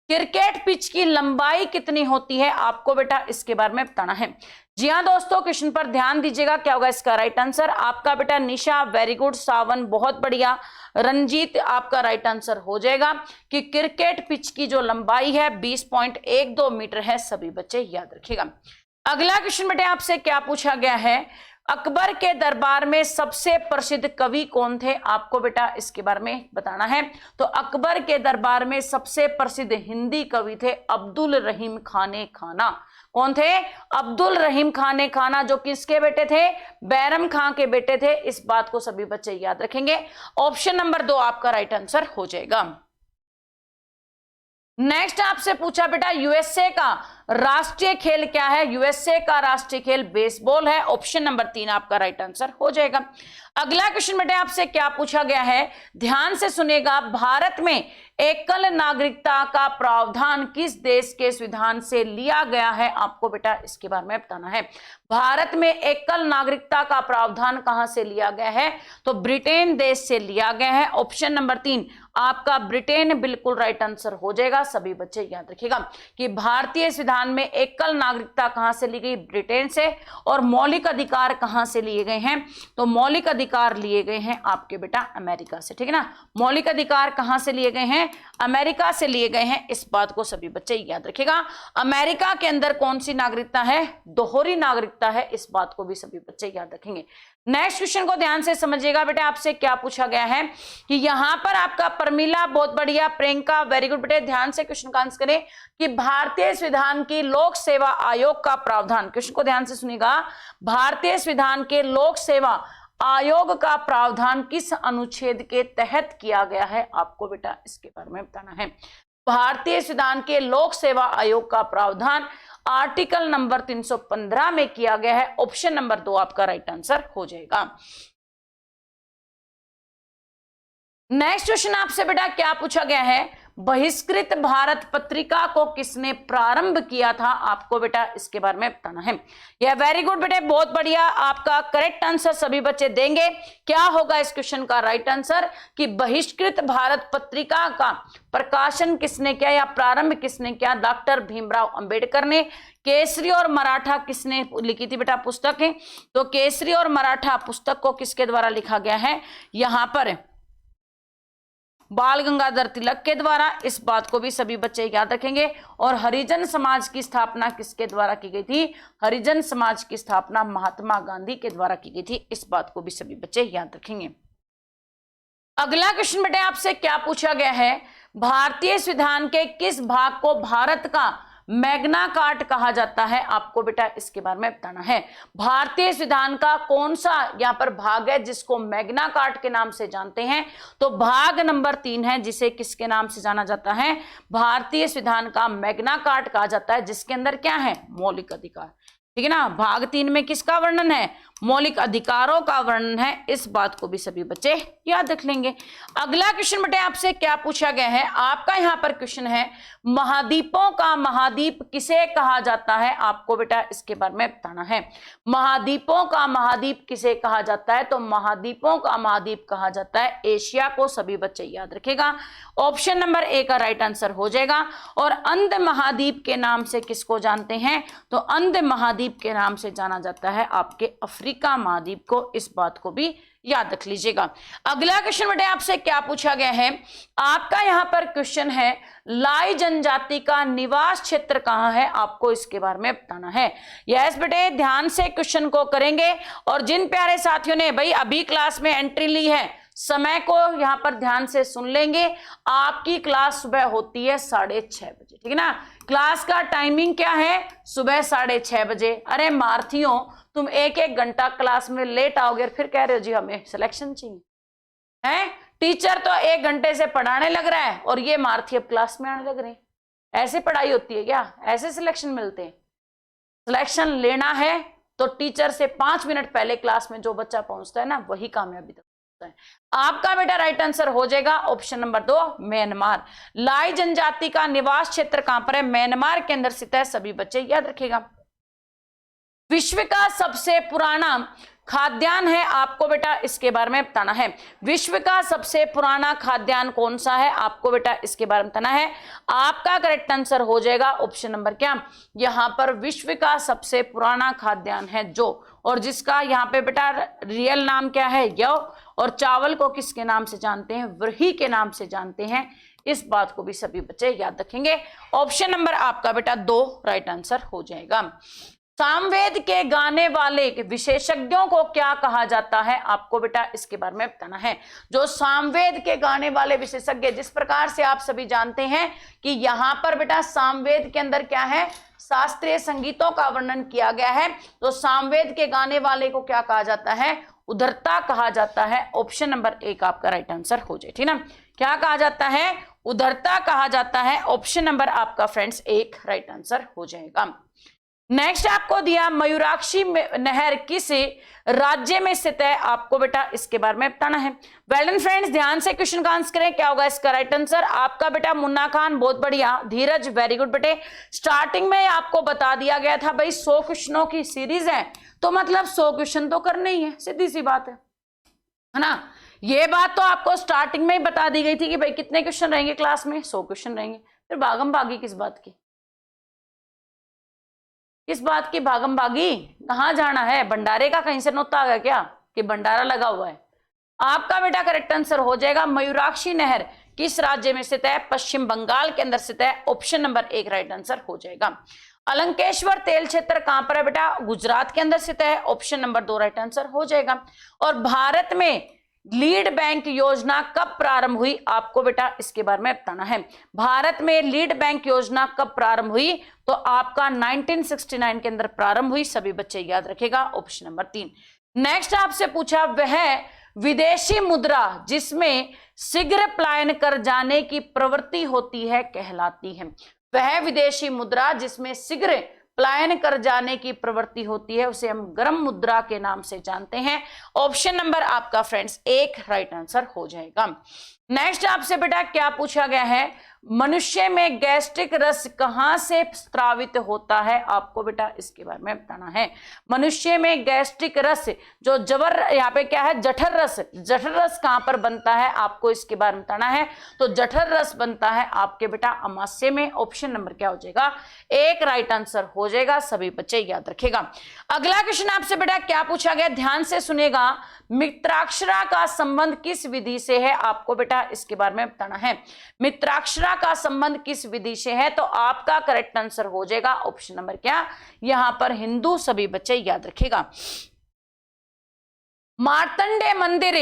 क्रिकेट पिच की लंबाई कितनी होती है, आपको बेटा इसके बारे में बताना है। जी हाँ दोस्तों, क्वेश्चन पर ध्यान दीजिएगा, क्या होगा इसका राइट आंसर। आपका बेटा निशा वेरी गुड, सावन बहुत बढ़िया, रंजीत आपका राइट आंसर हो जाएगा कि क्रिकेट पिच की जो लंबाई है 20.12 मीटर है, सभी बच्चे याद रखिएगा। अगला क्वेश्चन बेटे आपसे क्या पूछा गया है, अकबर के दरबार में सबसे प्रसिद्ध कवि कौन थे, आपको बेटा इसके बारे में बताना है। तो अकबर के दरबार में सबसे प्रसिद्ध हिंदी कवि थे अब्दुल रहीम खाने खाना। कौन थे, अब्दुल रहीम खाने खाना, जो किसके बेटे थे, बैरम खां के बेटे थे। इस बात को सभी बच्चे याद रखेंगे। ऑप्शन नंबर 2 आपका राइट आंसर हो जाएगा। नेक्स्ट आपसे पूछा बेटा यूएसए का राष्ट्रीय खेल क्या है, यूएसए का राष्ट्रीय खेल बेसबॉल है। ऑप्शन नंबर 3 आपका राइट आंसर हो जाएगा। अगला क्वेश्चन बेटे आपसे क्या पूछा गया है, ध्यान से सुनिएगा। भारत में एकल नागरिकता का प्रावधान किस देश के संविधान से लिया गया है, आपको बेटा इसके बारे में बताना है। भारत में एकल नागरिकता का प्रावधान कहां से लिया गया है, तो ब्रिटेन देश से लिया गया है। ऑप्शन नंबर 3 आपका ब्रिटेन बिल्कुल राइट आंसर हो जाएगा। सभी बच्चे याद रखिएगा कि भारतीय संविधान में एकल नागरिकता कहां से ली गई, ब्रिटेन से। और मौलिक अधिकार कहां से लिए गए हैं, तो मौलिक अधिकार लिए गए हैं आपके बेटा अमेरिका से, ठीक है ना। मौलिक अधिकार कहां से लिए गए हैं, अमेरिका से लिए गए हैं। इस बात को सभी बच्चे याद रखिएगा। अमेरिका के अंदर कौन सी नागरिकता है, दोहरी नागरिकता है। इस बात को भी सभी बच्चे याद रखेंगे। नेक्स्ट क्वेश्चन को ध्यान से समझिएगा बेटे, आपसे क्या पूछा गया है कि यहां पर आपका प्रमिला बहुत बढ़िया, प्रियंका वेरी गुड बेटे, ध्यान से क्वेश्चन का आंसर करें कि भारतीय संविधान की लोक सेवा आयोग का प्रावधान, क्वेश्चन को ध्यान से सुनिएगा, भारतीय संविधान के लोक सेवा आयोग का प्रावधान किस अनुच्छेद के तहत किया गया है, आपको बेटा इसके बारे में बताना है। भारतीय संविधान के लोक सेवा आयोग का प्रावधान आर्टिकल नंबर 315 में किया गया है। ऑप्शन नंबर 2 आपका राइट आंसर हो जाएगा। नेक्स्ट क्वेश्चन आपसे बेटा क्या पूछा गया है, बहिष्कृत भारत पत्रिका को किसने प्रारंभ किया था, आपको बेटा इसके बारे में बताना है। यह वेरी गुड बेटे, बहुत बढ़िया, आपका करेक्ट आंसर सभी बच्चे देंगे। क्या होगा इस क्वेश्चन का राइट आंसर कि बहिष्कृत भारत पत्रिका का प्रकाशन किसने किया या प्रारंभ किसने किया, डॉक्टर भीमराव अंबेडकर ने। केसरी और मराठा किसने लिखी थी बेटा पुस्तक है, तो केसरी और मराठा पुस्तक को किसके द्वारा लिखा गया है, यहां पर बाल गंगाधर तिलक के द्वारा। इस बात को भी सभी बच्चे याद रखेंगे। और हरिजन समाज की स्थापना किसके द्वारा की गई थी, हरिजन समाज की स्थापना महात्मा गांधी के द्वारा की गई थी। इस बात को भी सभी बच्चे याद रखेंगे। अगला क्वेश्चन बेटे आपसे क्या पूछा गया है, भारतीय संविधान के किस भाग को भारत का मैग्ना कार्ट कहा जाता है? आपको बेटा इसके बारे में बताना है। भारतीय संविधान का कौन सा यहां पर भाग है जिसको मैग्ना कार्ट के नाम से जानते हैं? तो भाग नंबर 3 है, जिसे किसके नाम से जाना जाता है? भारतीय संविधान का मैग्ना कार्ट कहा जाता है, जिसके अंदर क्या है? मौलिक अधिकार। ठीक है ना। भाग 3 में किसका वर्णन है? मौलिक अधिकारों का वर्णन है। इस बात को भी सभी बच्चे याद रख लेंगे। अगला क्वेश्चन बेटे आपसे क्या पूछा गया है? आपका यहां पर क्वेश्चन है, महाद्वीपों का महाद्वीप किसे कहा जाता है? आपको बेटा इसके बारे में बताना है। महाद्वीपों का महाद्वीप किसे कहा जाता है? तो महाद्वीपों का महाद्वीप कहा जाता है एशिया को। सभी बच्चे याद रखेगा। ऑप्शन नंबर ए का राइट आंसर हो जाएगा। और अंध महाद्वीप के नाम से किसको जानते हैं? तो अंध महाद्वीप के नाम से जाना जाता है आपके अफ्रीका महाद्वीप को। इस बात को भी याद रख लीजिएगा। अगला क्वेश्चन बेटे आपसे क्या पूछा गया है? आपका यहां पर क्वेश्चन है, लाई जनजाति का निवास क्षेत्र कहां है? आपको इसके बारे में बताना है। यस बेटे, ध्यान से क्वेश्चन को करेंगे। और जिन प्यारे साथियों ने भाई अभी क्लास में एंट्री ली है, समय को यहां पर ध्यान से सुन लेंगे। आपकी क्लास सुबह होती है 6:30 बजे। ठीक है ना। क्लास का टाइमिंग क्या है? सुबह 6:30 बजे। अरे मार्थियों, तुम 1-1 घंटा क्लास में लेट आओगे और फिर कह रहे हो जी हमें सिलेक्शन चाहिए है। टीचर तो 1 घंटे से पढ़ाने लग रहा है और ये मार्थी अब क्लास में आने लग रहे हैं। ऐसे पढ़ाई होती है क्या? ऐसे सिलेक्शन मिलते हैं? सिलेक्शन लेना है तो टीचर से 5 मिनट पहले क्लास में जो बच्चा पहुंचता है ना, वही कामयाबी तक पहुंचता है। आपका बेटा राइट आंसर हो जाएगा ऑप्शन नंबर 2, म्यांमार। लाई जनजाति का निवास क्षेत्र कहां पर है? म्यांमार के अंदर स्थित है। सभी बच्चे याद रखिएगा। विश्व का सबसे पुराना खाद्यान्न है? आपको बेटा इसके बारे में बताना है। विश्व का सबसे पुराना खाद्यान्न कौन सा है? आपको बेटा इसके बारे में बताना है। आपका करेक्ट आंसर हो जाएगा ऑप्शन नंबर क्या? यहां पर विश्व का सबसे पुराना खाद्यान्न है जो, और जिसका यहाँ पे बेटा रियल नाम क्या है? यव। और चावल को किसके नाम से जानते हैं? व्रीहि के नाम से जानते हैं। इस बात को भी सभी बच्चे याद रखेंगे। ऑप्शन नंबर आपका बेटा 2 राइट आंसर हो जाएगा। सामवेद के गाने वाले विशेषज्ञों को क्या कहा जाता है? आपको बेटा इसके बारे में बताना है। जो सामवेद के गाने वाले विशेषज्ञ, जिस प्रकार से आप सभी जानते हैं कि यहां पर बेटा सामवेद के अंदर क्या है? शास्त्रीय संगीतों का वर्णन किया गया है। तो सामवेद के गाने वाले को क्या कहा जाता है? उद्धर्ता कहा जाता है। ऑप्शन नंबर 1 आपका राइट आंसर हो जाए। ठीक ना। क्या कहा जाता है? उद्धर्ता कहा जाता है। ऑप्शन नंबर आपका फ्रेंड्स 1 राइट आंसर हो जाएगा। नेक्स्ट आपको दिया, मयूराक्षी नहर किस राज्य में स्थित है? आपको बेटा इसके बारे में बताना है। वेल डन फ्रेंड्स, ध्यान से क्वेश्चन का आंसर करें। क्या होगा इसका राइट आंसर? आपका बेटा मुन्ना खान, बहुत बढ़िया। धीरज, वेरी गुड बेटे। स्टार्टिंग में आपको बता दिया गया था भाई 100 क्वेश्चनों की सीरीज है, तो मतलब 100 क्वेश्चन तो करने ही है, सीधी सी बात है ना। ये बात तो आपको स्टार्टिंग में ही बता दी गई थी कि भाई कितने क्वेश्चन रहेंगे क्लास में? 100 क्वेश्चन रहेंगे। फिर भागम भागी किस बात की? किस बात की भागम भागी? कहां जाना है? भंडारे का कहीं से नोता आ गया क्या कि भंडारा लगा हुआ है? आपका बेटा करेक्ट आंसर हो जाएगा। मयूराक्षी नहर किस राज्य में स्थित है? पश्चिम बंगाल के अंदर स्थित है। ऑप्शन नंबर 1 राइट आंसर हो जाएगा। अलंकेश्वर तेल क्षेत्र कहां पर है बेटा? गुजरात के अंदर स्थित है। ऑप्शन नंबर 2 राइट आंसर हो जाएगा। और भारत में लीड बैंक योजना कब प्रारंभ हुई? आपको बेटा इसके बारे में बताना है। भारत में लीड बैंक योजना कब प्रारंभ हुई? तो आपका 1969 के अंदर प्रारंभ हुई। सभी बच्चे याद रखेगा। Option number 3। नेक्स्ट आपसे पूछा, वह विदेशी मुद्रा जिसमें शीघ्र पलायन कर जाने की प्रवृत्ति होती है कहलाती है? वह विदेशी मुद्रा जिसमें शीघ्र पलायन कर जाने की प्रवृत्ति होती है, उसे हम गर्म मुद्रा के नाम से जानते हैं। ऑप्शन नंबर आपका फ्रेंड्स 1 राइट आंसर हो जाएगा। नेक्स्ट आपसे बेटा क्या पूछा गया है? मनुष्य में गैस्ट्रिक रस कहां से स्रावित होता है? आपको बेटा इसके बारे में बताना है। मनुष्य में गैस्ट्रिक रस जो जबर, यहाँ पे क्या है? जठर रस। जठर रस कहां पर बनता है? आपको इसके बारे में बताना है। तो जठर रस बनता है आपके बेटा अमाशय में। ऑप्शन नंबर क्या हो जाएगा? 1 राइट आंसर हो जाएगा। सभी बच्चे याद रखेगा। अगला क्वेश्चन आपसे बेटा क्या पूछा गया? ध्यान से सुनेगा। मित्राक्षरा का संबंध किस विधि से है? आपको बेटा इसके बारे में बताना है। मित्राक्षरा का संबंध किस विधि से है? तो आपका करेक्ट आंसर हो जाएगा ऑप्शन नंबर क्या? यहां पर हिंदू। सभी बच्चे याद रखेगा। मार्तंडे मंदिर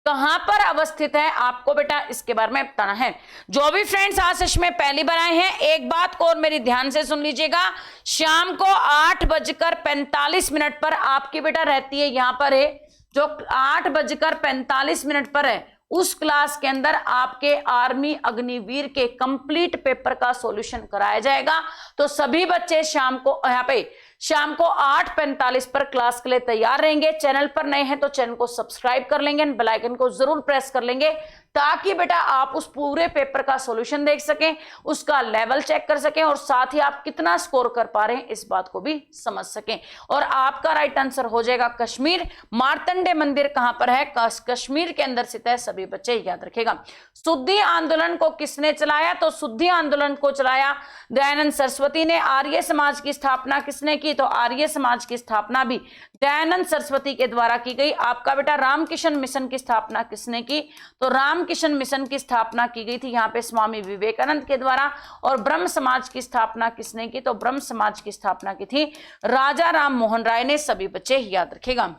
कहां पर अवस्थित है, आपको बेटा इसके बारे में बताना है। जो भी फ्रेंड्स आज सेशन में पहली बार आए हैं, एक बात को और मेरी ध्यान से सुन लीजिएगा, शाम को 8:45 पर आपकी बेटा रहती है, यहां पर है जो 8:45 पर है, उस क्लास के अंदर आपके आर्मी अग्निवीर के कंप्लीट पेपर का सॉल्यूशन कराया जाएगा। तो सभी बच्चे शाम को यहाँ पे शाम को 8:45 पर क्लास के लिए तैयार रहेंगे। चैनल पर नए हैं तो चैनल को सब्सक्राइब कर लेंगे, बेल आइकन को जरूर प्रेस कर लेंगे ताकि बेटा आप उस पूरे पेपर का सॉल्यूशन देख सकें, उसका लेवल चेक कर सकें और साथ ही आप कितना स्कोर कर पा रहे हैं इस बात को भी समझ सकें। और आपका राइट आंसर हो जाएगा कश्मीर। मार्तंडे मंदिर कहां पर है, कश्मीर के अंदर स्थित है, सभी बच्चे याद रखेगा। शुद्धि आंदोलन को किसने चलाया, तो शुद्धि आंदोलन को चलाया दयानंद सरस्वती ने। आर्य समाज की स्थापना किसने की, तो आर्य समाज की स्थापना भी दयानंद सरस्वती के द्वारा की गई। आपका बेटा रामकिशन मिशन की स्थापना किसने की, तो रामकिशन मिशन की स्थापना की गई थी यहाँ पे स्वामी विवेकानंद के द्वारा। और ब्रह्म समाज की स्थापना किसने की, तो ब्रह्म समाज की स्थापना की थी राजा राम मोहन राय ने, सभी बच्चे याद रखेगा।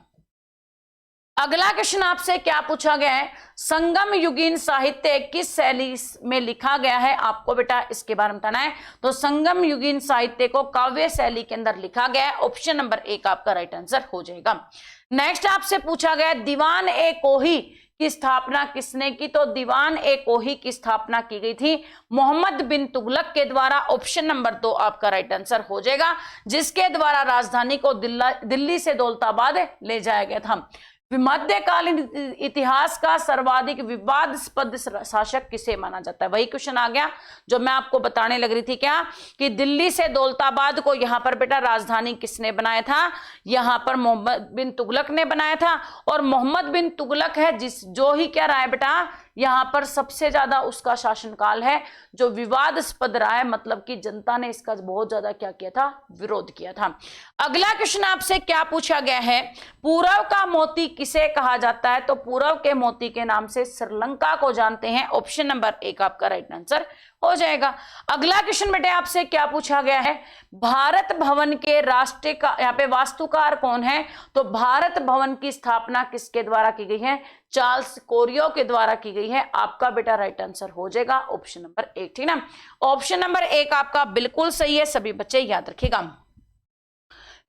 अगला क्वेश्चन आपसे क्या पूछा गया है, संगम युगीन साहित्य किस शैली में लिखा गया है, आपको बेटा इसके बारे में बताना है। तो संगम युगीन साहित्य को काव्य शैली के अंदर लिखा गया है, ऑप्शन नंबर 1 आपका राइट आंसर हो जाएगा। नेक्स्ट आपसे पूछा गया दीवान ए कोही की स्थापना किसने की, तो दीवान ए कोही की स्थापना की गई थी मोहम्मद बिन तुगलक के द्वारा, ऑप्शन नंबर 2 आपका राइट आंसर हो जाएगा, जिसके द्वारा राजधानी को दिल्ली से दौलताबाद ले जाया गया था। मध्यकालीन इतिहास का सर्वाधिक विवादास्पद शासक किसे माना जाता है, वही क्वेश्चन आ गया जो मैं आपको बताने लग रही थी, क्या कि दिल्ली से दौलताबाद को यहां पर बेटा राजधानी किसने बनाया था, यहां पर मोहम्मद बिन तुगलक ने बनाया था। और मोहम्मद बिन तुगलक है जो ही क्या रहा है बेटा, यहां पर सबसे ज्यादा उसका शासनकाल है जो विवादास्पद रहा है, मतलब कि जनता ने इसका बहुत ज्यादा क्या किया था, विरोध किया था। अगला क्वेश्चन आपसे क्या पूछा गया है, पूर्व का मोती किसे कहा जाता है, तो पूर्व के मोती के नाम से श्रीलंका को जानते हैं, ऑप्शन नंबर 1 आपका राइट आंसर हो जाएगा। अगला क्वेश्चन बेटे आपसे क्या पूछा गया है, भारत भवन के राष्ट्रीय का यहाँ पे वास्तुकार कौन है, तो भारत भवन की स्थापना किसके द्वारा की गई है, चार्ल्स कोरियो के द्वारा की गई है। आपका बेटा राइट आंसर हो जाएगा ऑप्शन नंबर 1, ठीक ना। ऑप्शन नंबर 1 आपका बिल्कुल सही है, सभी बच्चे याद रखिएगा।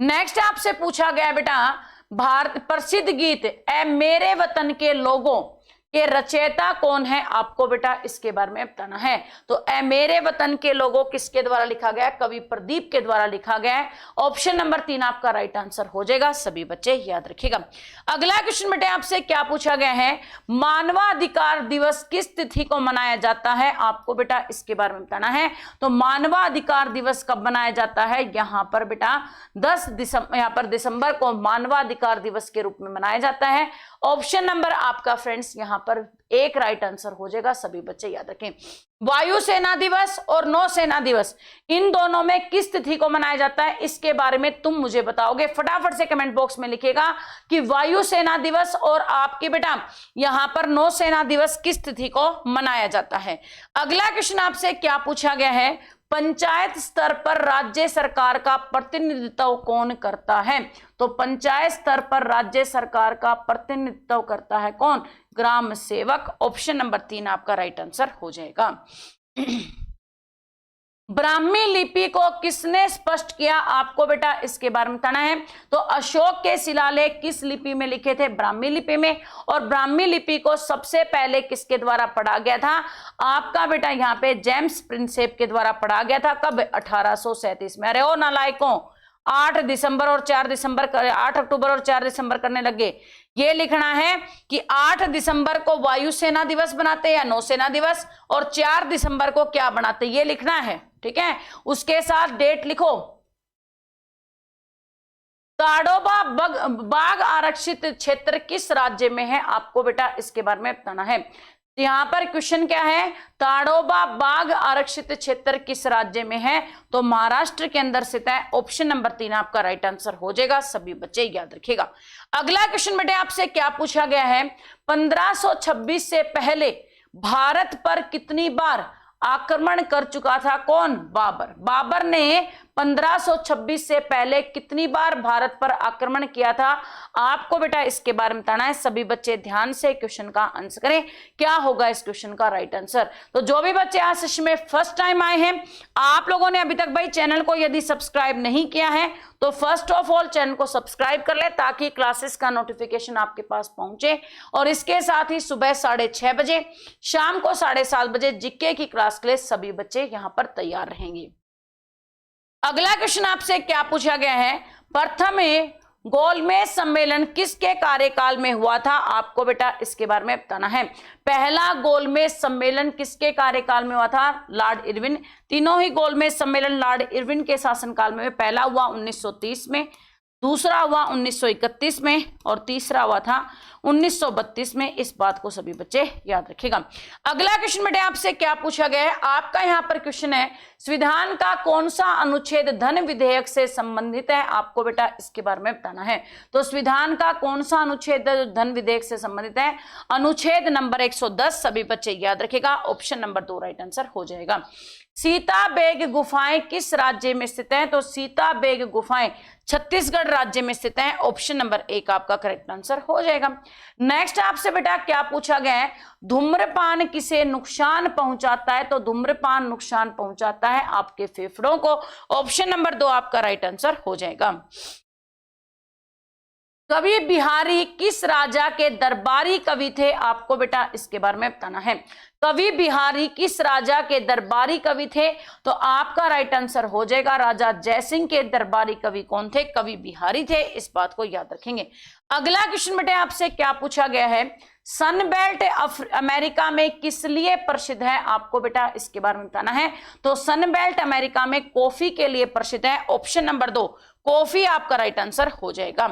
नेक्स्ट आपसे पूछा गया बेटा भारत प्रसिद्ध गीत ए मेरे वतन के लोगों के रचयिता कौन है, आपको बेटा इसके बारे में बताना है। तो ए मेरे वतन के लोगों किसके द्वारा लिखा गया, कवि प्रदीप के द्वारा लिखा गया है, ऑप्शन नंबर 3 आपका राइट आंसर हो जाएगा, सभी बच्चे याद रखिएगा। अगला क्वेश्चन बेटे आपसे क्या पूछा गया है, मानवाधिकार दिवस किस तिथि को मनाया जाता है, आपको बेटा इसके बारे में बताना है। तो मानवाधिकार दिवस कब मनाया जाता है, यहां पर बेटा 10 दिसंबर, यहां पर दिसंबर को मानवाधिकार दिवस के रूप में मनाया जाता है। ऑप्शन नंबर आपका फ्रेंड्स यहां पर 1 राइट आंसर हो जाएगा, सभी बच्चे याद रखें। वायुसेना दिवस और नौसेना दिवस इन दोनों में किस तिथि को मनाया जाता है, इसके बारे में तुम मुझे बताओगे, फटाफट से कमेंट बॉक्स में लिखेगा कि वायुसेना दिवस और आपकी बेटा यहां पर नौसेना दिवस किस तिथि को मनाया जाता है। अगला क्वेश्चन आपसे क्या पूछा गया है, पंचायत स्तर पर राज्य सरकार का प्रतिनिधित्व कौन करता है, तो पंचायत स्तर पर राज्य सरकार का प्रतिनिधित्व करता है कौन, ग्राम सेवक, ऑप्शन नंबर 3 आपका राइट आंसर हो जाएगा। ब्राह्मी लिपि को किसने स्पष्ट किया, आपको बेटा इसके बारे में बताना है। तो अशोक के शिलालेख किस लिपि में लिखे थे, ब्राह्मी लिपि में, और ब्राह्मी लिपि को सबसे पहले किसके द्वारा पढ़ा गया था, आपका बेटा यहाँ पे जेम्स प्रिंसेप के द्वारा पढ़ा गया था, कब, 1837 में। अरे ओ नालायकों, 8 दिसंबर और 4 दिसंबर 8 अक्टूबर और 4 दिसंबर करने लगे। ये लिखना है कि 8 दिसंबर को वायुसेना दिवस बनाते या नौसेना दिवस, और 4 दिसंबर को क्या बनाते, ये लिखना है, ठीक है। उसके साथ डेट लिखो। ताडोबा बाघ आरक्षित क्षेत्र किस राज्य में है, आपको बेटा इसके बारे में बताना है। यहां पर क्वेश्चन क्या है, ताडोबा बाघ आरक्षित क्षेत्र किस राज्य में है, तो महाराष्ट्र के अंदर स्थित है, ऑप्शन नंबर 3 आपका राइट आंसर हो जाएगा, सभी बच्चे याद रखिएगा। अगला क्वेश्चन बेटे आपसे क्या पूछा गया है, 1526 से पहले भारत पर कितनी बार आक्रमण कर चुका था कौन, बाबर। बाबर ने 1526 से पहले कितनी बार भारत पर आक्रमण किया था? आपको बेटा इसके बारे में बताना है। सभी बच्चे ध्यान से क्वेश्चन का आंसर करें, क्या होगा इस क्वेश्चन का राइट आंसर। तो जो भी बच्चे आज सेशन में फर्स्ट टाइम आए हैं, आप लोगों ने अभी तक भाई चैनल को यदि सब्सक्राइब नहीं किया है तो फर्स्ट ऑफ ऑल चैनल को सब्सक्राइब कर ले ताकि क्लासेस का नोटिफिकेशन आपके पास पहुंचे। और इसके साथ ही सुबह 6:30 बजे, शाम को 7:30 बजे जीके की क्लास के लिए सभी बच्चे यहां पर तैयार रहेंगे। अगला क्वेश्चन आपसे क्या पूछा गया है? प्रथम गोलमेज सम्मेलन किसके कार्यकाल में हुआ था? आपको बेटा इसके बारे में बताना है। पहला गोलमेज सम्मेलन किसके कार्यकाल में हुआ था? Lord Irwin. तीनों ही गोलमेज सम्मेलन लॉर्ड इरविन के शासनकाल में। पहला हुआ 1930 में, दूसरा हुआ 1931 में और तीसरा हुआ था 1932 में। इस बात को सभी बच्चे याद रखिएगा। अगला क्वेश्चन बेटे आपसे क्या पूछा गया है? आपका यहां पर क्वेश्चन है, संविधान का कौन सा अनुच्छेद धन विधेयक से संबंधित है? आपको बेटा इसके बारे में बताना है। तो संविधान का कौन सा अनुच्छेद धन विधेयक से संबंधित है? अनुच्छेद नंबर 110। सभी बच्चे याद रखिएगा, ऑप्शन नंबर 2 राइट आंसर हो जाएगा। सीता बेग गुफाएं किस राज्य में स्थित हैं? तो सीता बेग गुफाएं छत्तीसगढ़ राज्य में स्थित हैं। ऑप्शन नंबर 1 आपका करेक्ट आंसर हो जाएगा। नेक्स्ट आपसे बेटा क्या पूछा गया है? धूम्रपान किसे नुकसान पहुंचाता है? तो धूम्रपान नुकसान पहुंचाता है आपके फेफड़ों को। ऑप्शन नंबर 2 आपका राइट आंसर हो जाएगा। कवि बिहारी किस राजा के दरबारी कवि थे? आपको बेटा इसके बारे में बताना है। कवि बिहारी किस राजा के दरबारी कवि थे? तो आपका राइट आंसर हो जाएगा राजा जयसिंह के दरबारी कवि कौन थे? कवि बिहारी थे। इस बात को याद रखेंगे। अगला क्वेश्चन बेटे आपसे क्या पूछा गया है? सनबेल्ट अमेरिका में किस लिए प्रसिद्ध है? आपको बेटा इसके बारे में बताना है। तो सनबेल्ट अमेरिका में कॉफी के लिए प्रसिद्ध है। ऑप्शन नंबर 2 कॉफी आपका राइट आंसर हो जाएगा।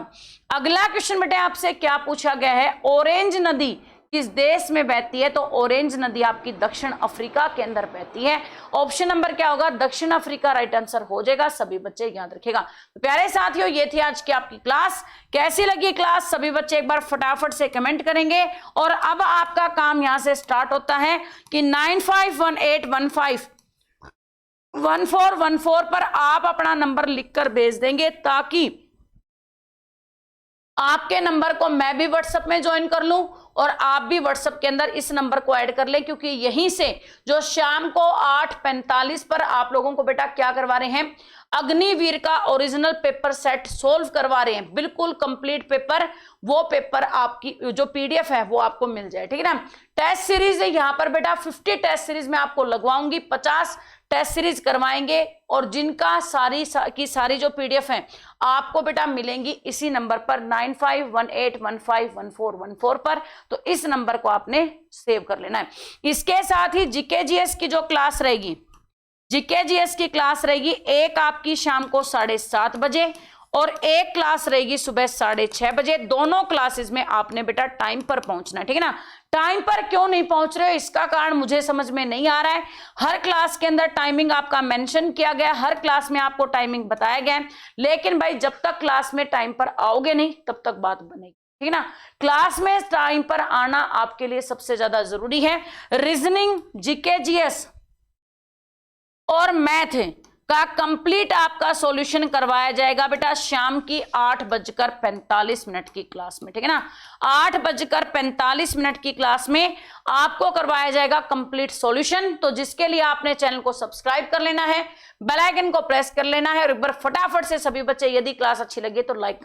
अगला क्वेश्चन बेटे आपसे क्या पूछा गया है? ऑरेंज नदी किस देश में बहती है? तो ऑरेंज नदी आपकी दक्षिण अफ्रीका के अंदर बहती है। ऑप्शन नंबर क्या होगा? दक्षिण अफ्रीका राइट आंसर हो जाएगा। सभी बच्चे याद रखिएगा। तो प्यारे साथियों, ये थी आज की आपकी क्लास। कैसी लगी क्लास? सभी बच्चे एक बार फटाफट से कमेंट करेंगे। और अब आपका काम यहां से स्टार्ट होता है कि 9518151414 पर आप अपना नंबर लिखकर भेज देंगे ताकि आपके नंबर को मैं भी व्हाट्सएप में ज्वाइन कर लूं और आप भी व्हाट्सएप के अंदर इस नंबर को ऐड कर लें, क्योंकि यहीं से जो शाम को 8:45 पर आप लोगों को बेटा क्या करवा रहे हैं? अग्निवीर का ओरिजिनल पेपर सेट सोल्व करवा रहे हैं, बिल्कुल कंप्लीट पेपर। वो पेपर आपकी जो पीडीएफ है वो आपको मिल जाए, ठीक है ना। टेस्ट सीरीज है यहाँ पर बेटा 50 टेस्ट सीरीज में आपको लगवाऊंगी, 50 टेस्ट सीरीज करवाएंगे और जिनका सारी जो पीडीएफ है आपको बेटा मिलेंगी इसी नंबर पर 9518151414 पर। तो इस नंबर को आपने सेव कर लेना है। इसके साथ ही जीके जीएस की जो क्लास रहेगी, जीके जीएस की क्लास रहेगी, एक आपकी शाम को 7:30 बजे और एक क्लास रहेगी सुबह 6:30 बजे। दोनों क्लासेस में आपने बेटा टाइम पर पहुंचना है, ठीक है ना। टाइम पर क्यों नहीं पहुंच रहे हो इसका कारण मुझे समझ में नहीं आ रहा है। हर क्लास के अंदर टाइमिंग आपका मेंशन किया गया, हर क्लास में आपको टाइमिंग बताया गया है, लेकिन भाई जब तक क्लास में टाइम पर आओगे नहीं तब तक बात बनेगी, ठीक है ना। क्लास में टाइम पर आना आपके लिए सबसे ज्यादा जरूरी है। रीजनिंग, जीके जीएस और मैथ का कंप्लीट आपका सॉल्यूशन करवाया जाएगा बेटा शाम की 8:45 की क्लास में, ठीक है ना। 8:45 की क्लास में आपको करवाया जाएगा कंप्लीट सॉल्यूशन। तो जिसके लिए आपने चैनल को सब्सक्राइब कर लेना है, बेल आइकन को प्रेस कर लेना है और एक बार फटाफट से सभी बच्चे, यदि क्लास अच्छी लगी तो लाइक